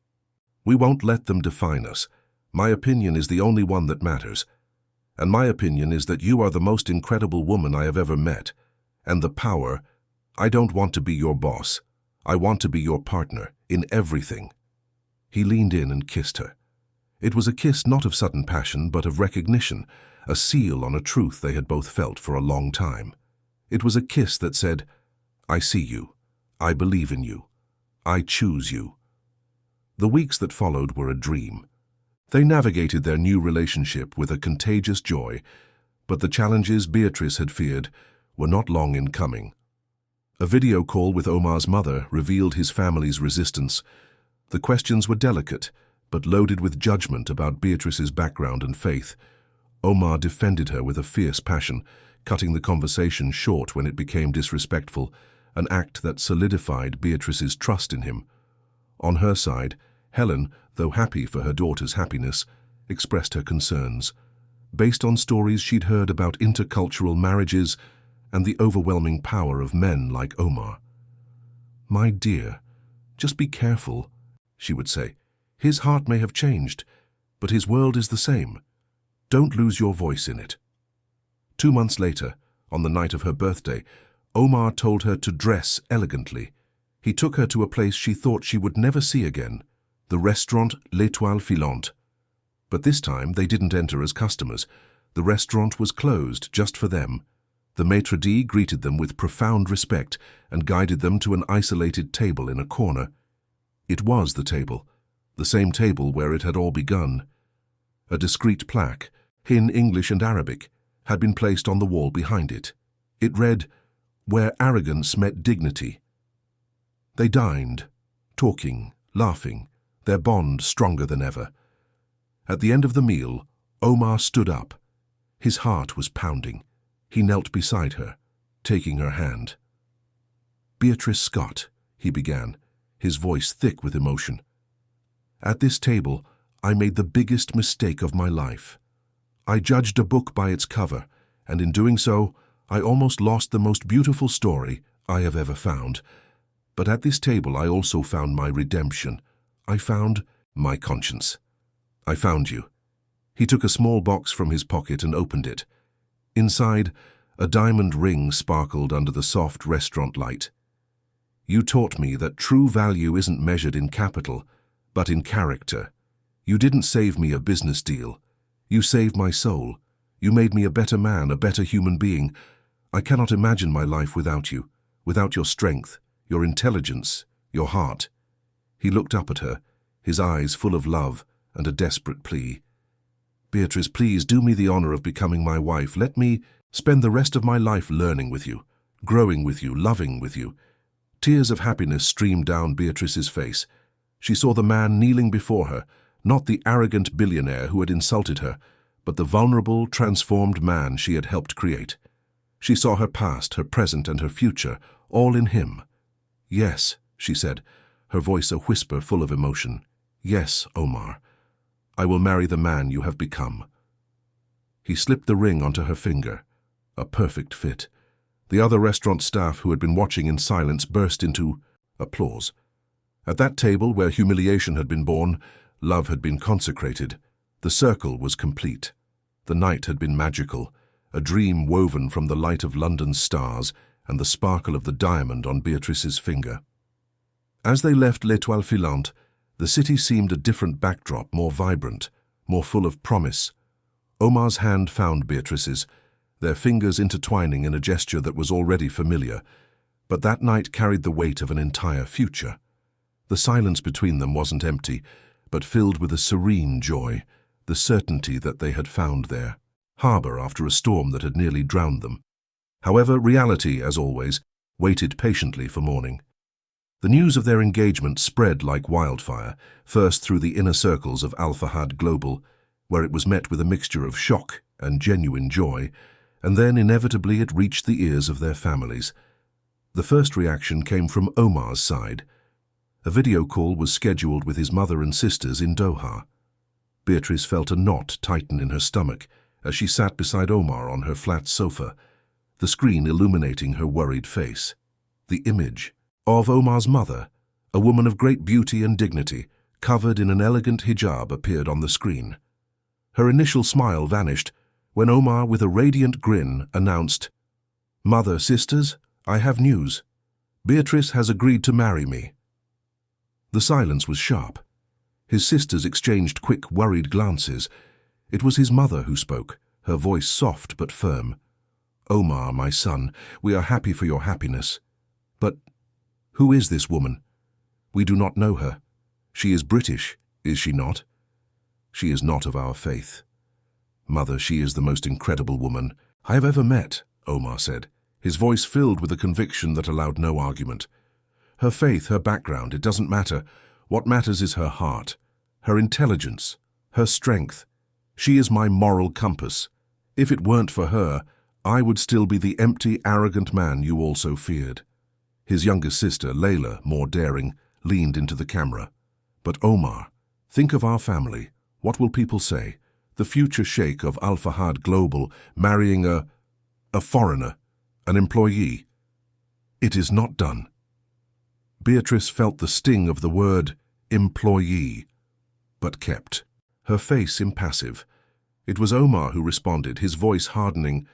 we won't let them define us. My opinion is the only one that matters. And my opinion is that you are the most incredible woman I have ever met. And the power, I don't want to be your boss. I want to be your partner in everything." He leaned in and kissed her. It was a kiss not of sudden passion, but of recognition, a seal on a truth they had both felt for a long time. It was a kiss that said, "I see you. I believe in you. I choose you." The weeks that followed were a dream. They navigated their new relationship with a contagious joy, but the challenges Beatrice had feared were not long in coming. A video call with Omar's mother revealed his family's resistance. The questions were delicate, but loaded with judgment about Beatrice's background and faith. Omar defended her with a fierce passion, cutting the conversation short when it became disrespectful, an act that solidified Beatrice's trust in him. On her side, Helen, though happy for her daughter's happiness, expressed her concerns, based on stories she'd heard about intercultural marriages and the overwhelming power of men like Omar. "My dear, just be careful," she would say. "His heart may have changed, but his world is the same. Don't lose your voice in it." 2 months later, on the night of her birthday, Omar told her to dress elegantly. He took her to a place she thought she would never see again, the restaurant L'Étoile Filante. But this time they didn't enter as customers. The restaurant was closed just for them. The maitre d' greeted them with profound respect and guided them to an isolated table in a corner. It was the same table where it had all begun. A discreet plaque, in English and Arabic, had been placed on the wall behind it. It read, "Where arrogance met dignity." They dined, talking, laughing, their bond stronger than ever. At the end of the meal, Omar stood up. His heart was pounding. He knelt beside her, taking her hand. "Beatrice Scott," he began, his voice thick with emotion. "At this table, I made the biggest mistake of my life. I judged a book by its cover, and in doing so, I almost lost the most beautiful story I have ever found. But at this table, I also found my redemption. I found my conscience. I found you." He took a small box from his pocket and opened it. Inside, a diamond ring sparkled under the soft restaurant light. "You taught me that true value isn't measured in capital, but in character. You didn't save me a business deal. You saved my soul. You made me a better man, a better human being. I cannot imagine my life without you, without your strength, your intelligence, your heart." He looked up at her, his eyes full of love and a desperate plea. "Beatrice, please do me the honor of becoming my wife. Let me spend the rest of my life learning with you, growing with you, loving with you." Tears of happiness streamed down Beatrice's face. She saw the man kneeling before her, not the arrogant billionaire who had insulted her, but the vulnerable, transformed man she had helped create. She saw her past, her present, and her future, all in him. "Yes," she said, her voice a whisper full of emotion. "Yes, Omar. I will marry the man you have become." He slipped the ring onto her finger. A perfect fit. The other restaurant staff who had been watching in silence burst into applause. At that table where humiliation had been born, love had been consecrated. The circle was complete. The night had been magical, a dream woven from the light of London's stars and the sparkle of the diamond on Beatrice's finger. As they left L'Étoile Filante, the city seemed a different backdrop, more vibrant, more full of promise. Omar's hand found Beatrice's, their fingers intertwining in a gesture that was already familiar, but that night carried the weight of an entire future. The silence between them wasn't empty, but filled with a serene joy, the certainty that they had found there harbour after a storm that had nearly drowned them. However, reality, as always, waited patiently for morning. The news of their engagement spread like wildfire, first through the inner circles of Al Fahad Global, where it was met with a mixture of shock and genuine joy, and then inevitably it reached the ears of their families. The first reaction came from Omar's side. A video call was scheduled with his mother and sisters in Doha. Beatrice felt a knot tighten in her stomach as she sat beside Omar on her flat sofa, the screen illuminating her worried face. The image of Omar's mother, a woman of great beauty and dignity, covered in an elegant hijab, appeared on the screen. Her initial smile vanished when Omar, with a radiant grin, announced, "Mother, sisters, I have news. Beatrice has agreed to marry me." The silence was sharp. His sisters exchanged quick, worried glances. It was his mother who spoke, her voice soft but firm. "Omar, my son, we are happy for your happiness. But who is this woman? We do not know her. She is British, is she not?" "She is not of our faith. Mother, she is the most incredible woman I have ever met," Omar said, his voice filled with a conviction that allowed no argument. "Her faith, her background, it doesn't matter. What matters is her heart, her intelligence, her strength. She is my moral compass. If it weren't for her, I would still be the empty, arrogant man you also feared." His younger sister, Layla, more daring, leaned into the camera. "But Omar, think of our family. What will people say? The future sheikh of Al Fahad Global marrying a foreigner, an employee. It is not done." Beatrice felt the sting of the word employee, but kept her face impassive. It was Omar who responded, his voice hardening.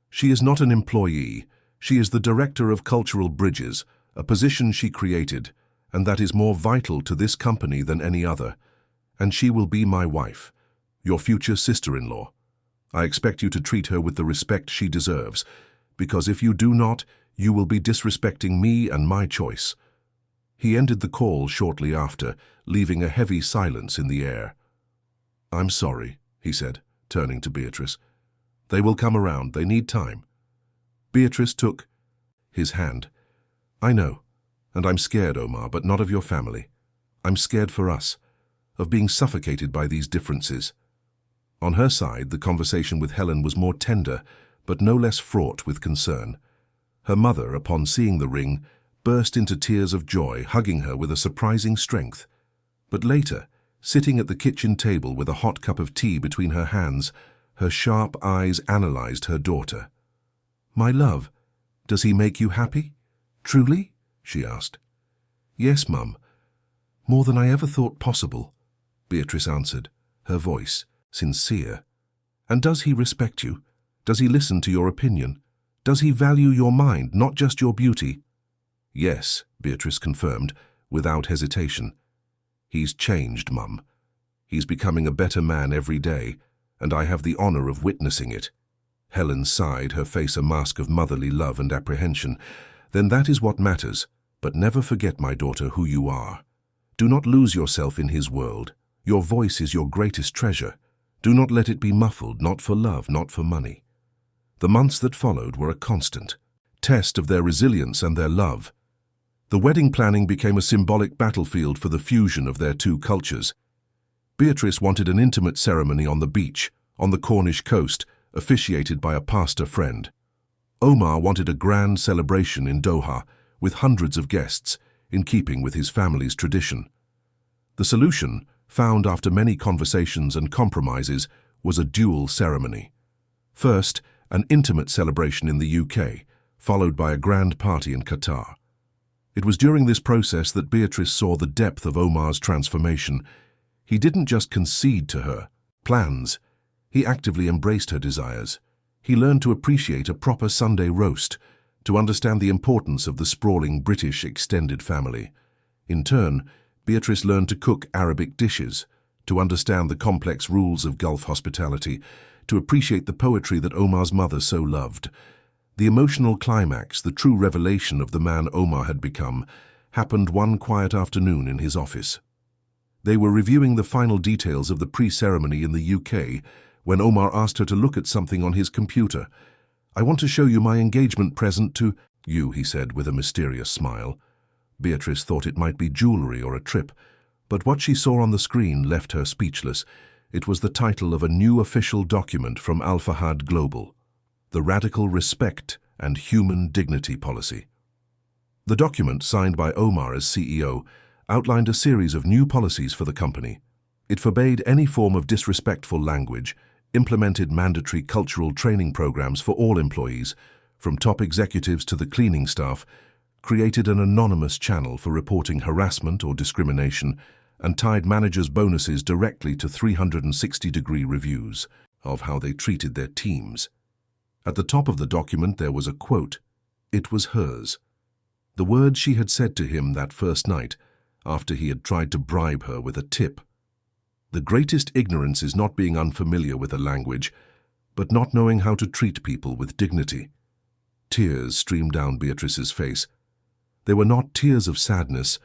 "She is not an employee. She is the director of cultural bridges, a position she created, and that is more vital to this company than any other. And she will be my wife, your future sister-in-law. I expect you to treat her with the respect she deserves, because if you do not, you will be disrespecting me and my choice." He ended the call shortly after, leaving a heavy silence in the air. "I'm sorry," he said, turning to Beatrice. "They will come around. They need time." Beatrice took his hand. "I know, and I'm scared, Omar, but not of your family. I'm scared for us, of being suffocated by these differences." On her side, the conversation with Helen was more tender, but no less fraught with concern. Her mother, upon seeing the ring, burst into tears of joy, hugging her with a surprising strength. But later, sitting at the kitchen table with a hot cup of tea between her hands, her sharp eyes analyzed her daughter. "My love, does he make you happy? Truly?" she asked. "Yes, Mum. More than I ever thought possible," Beatrice answered, her voice sincere. "And does he respect you? Does he listen to your opinion? Does he value your mind, not just your beauty?" "Yes," Beatrice confirmed, without hesitation. "He's changed, Mum. He's becoming a better man every day, and I have the honor of witnessing it." Helen sighed, her face a mask of motherly love and apprehension. "Then that is what matters, but never forget, my daughter, who you are. Do not lose yourself in his world. Your voice is your greatest treasure. Do not let it be muffled, not for love, not for money." The months that followed were a constant test of their resilience and their love. The wedding planning became a symbolic battlefield for the fusion of their two cultures. Beatrice wanted an intimate ceremony on the beach, on the Cornish coast, officiated by a pastor friend. Omar wanted a grand celebration in Doha, with hundreds of guests, in keeping with his family's tradition. The solution, found after many conversations and compromises, was a dual ceremony. First, an intimate celebration in the UK, followed by a grand party in Qatar. It was during this process that Beatrice saw the depth of Omar's transformation. He didn't just concede to her plans, he actively embraced her desires. He learned to appreciate a proper Sunday roast, to understand the importance of the sprawling British extended family. In turn, Beatrice learned to cook Arabic dishes, to understand the complex rules of Gulf hospitality, to appreciate the poetry that Omar's mother so loved. The emotional climax, the true revelation of the man Omar had become, happened one quiet afternoon in his office. They were reviewing the final details of the pre-ceremony in the UK when Omar asked her to look at something on his computer. "I want to show you my engagement present to you," he said with a mysterious smile. Beatrice thought it might be jewelry or a trip, but what she saw on the screen left her speechless. It was the title of a new official document from Al Fahad Global, the Radical Respect and Human Dignity Policy. The document, signed by Omar as CEO, outlined a series of new policies for the company. It forbade any form of disrespectful language, implemented mandatory cultural training programs for all employees, from top executives to the cleaning staff, created an anonymous channel for reporting harassment or discrimination, and tied managers' bonuses directly to 360-degree reviews of how they treated their teams. At the top of the document there was a quote. It was hers. The words she had said to him that first night, after he had tried to bribe her with a tip. The greatest ignorance is not being unfamiliar with a language, but not knowing how to treat people with dignity. Tears streamed down Beatrice's face. They were not tears of sadness,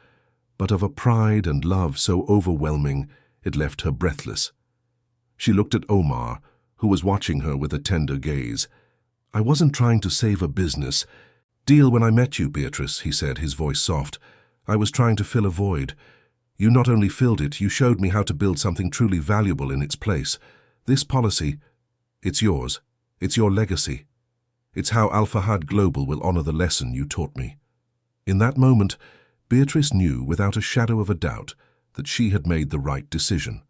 but of a pride and love so overwhelming it left her breathless. She looked at Omar, who was watching her with a tender gaze. "I wasn't trying to save a business deal when I met you, Beatrice," he said, his voice soft. "I was trying to fill a void. You not only filled it, you showed me how to build something truly valuable in its place. This policy, it's yours. It's your legacy. It's how Al Fahad Global will honor the lesson you taught me." In that moment, Beatrice knew without a shadow of a doubt that she had made the right decision.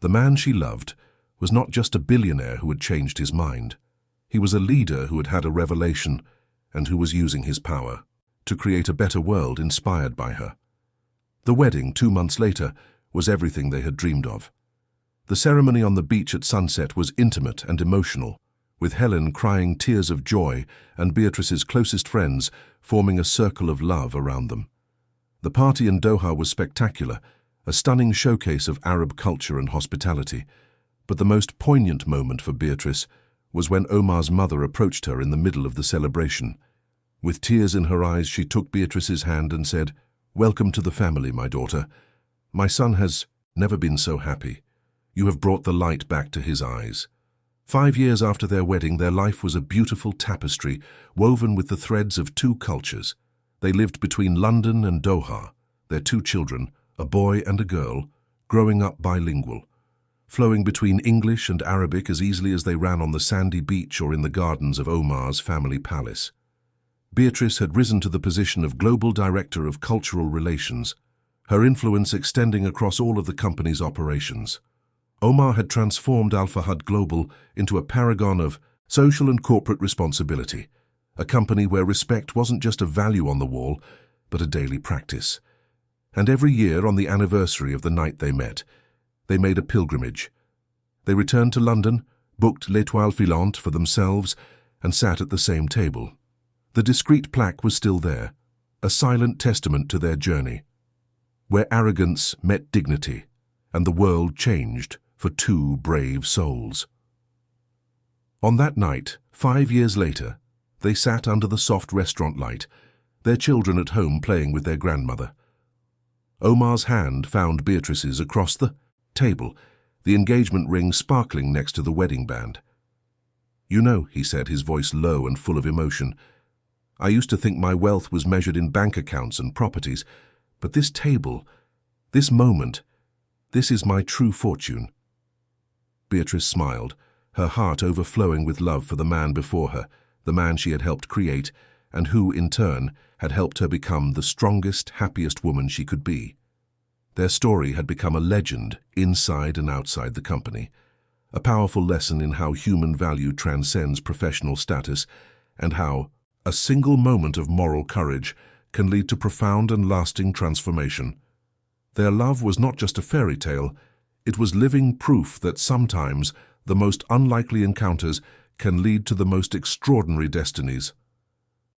The man she loved was not just a billionaire who had changed his mind. He was a leader who had had a revelation and who was using his power to create a better world inspired by her. The wedding, 2 months later, was everything they had dreamed of. The ceremony on the beach at sunset was intimate and emotional, with Helen crying tears of joy and Beatrice's closest friends forming a circle of love around them. The party in Doha was spectacular, a stunning showcase of Arab culture and hospitality. But the most poignant moment for Beatrice was when Omar's mother approached her in the middle of the celebration. With tears in her eyes, she took Beatrice's hand and said, "Welcome to the family, my daughter. My son has never been so happy. You have brought the light back to his eyes." 5 years after their wedding, their life was a beautiful tapestry woven with the threads of 2 cultures. They lived between London and Doha, their 2 children, a boy and a girl, growing up bilingual, flowing between English and Arabic as easily as they ran on the sandy beach or in the gardens of Omar's family palace. Beatrice had risen to the position of Global Director of Cultural Relations, her influence extending across all of the company's operations. Omar had transformed Al Fahad Global into a paragon of social and corporate responsibility, a company where respect wasn't just a value on the wall, but a daily practice. And every year, on the anniversary of the night they met, they made a pilgrimage. They returned to London, booked l'Étoile Filante for themselves, and sat at the same table. The discreet plaque was still there, a silent testament to their journey, where arrogance met dignity, and the world changed for 2 brave souls. On that night, 5 years later, they sat under the soft restaurant light, their children at home playing with their grandmother. Omar's hand found Beatrice's across the table, the engagement ring sparkling next to the wedding band. "You know," he said, his voice low and full of emotion, "I used to think my wealth was measured in bank accounts and properties, but this table, this moment, this is my true fortune." Beatrice smiled, her heart overflowing with love for the man before her, the man she had helped create, and who, in turn, had helped her become the strongest, happiest woman she could be. Their story had become a legend inside and outside the company, a powerful lesson in how human value transcends professional status and how a single moment of moral courage can lead to profound and lasting transformation. Their love was not just a fairy tale, it was living proof that sometimes the most unlikely encounters can lead to the most extraordinary destinies.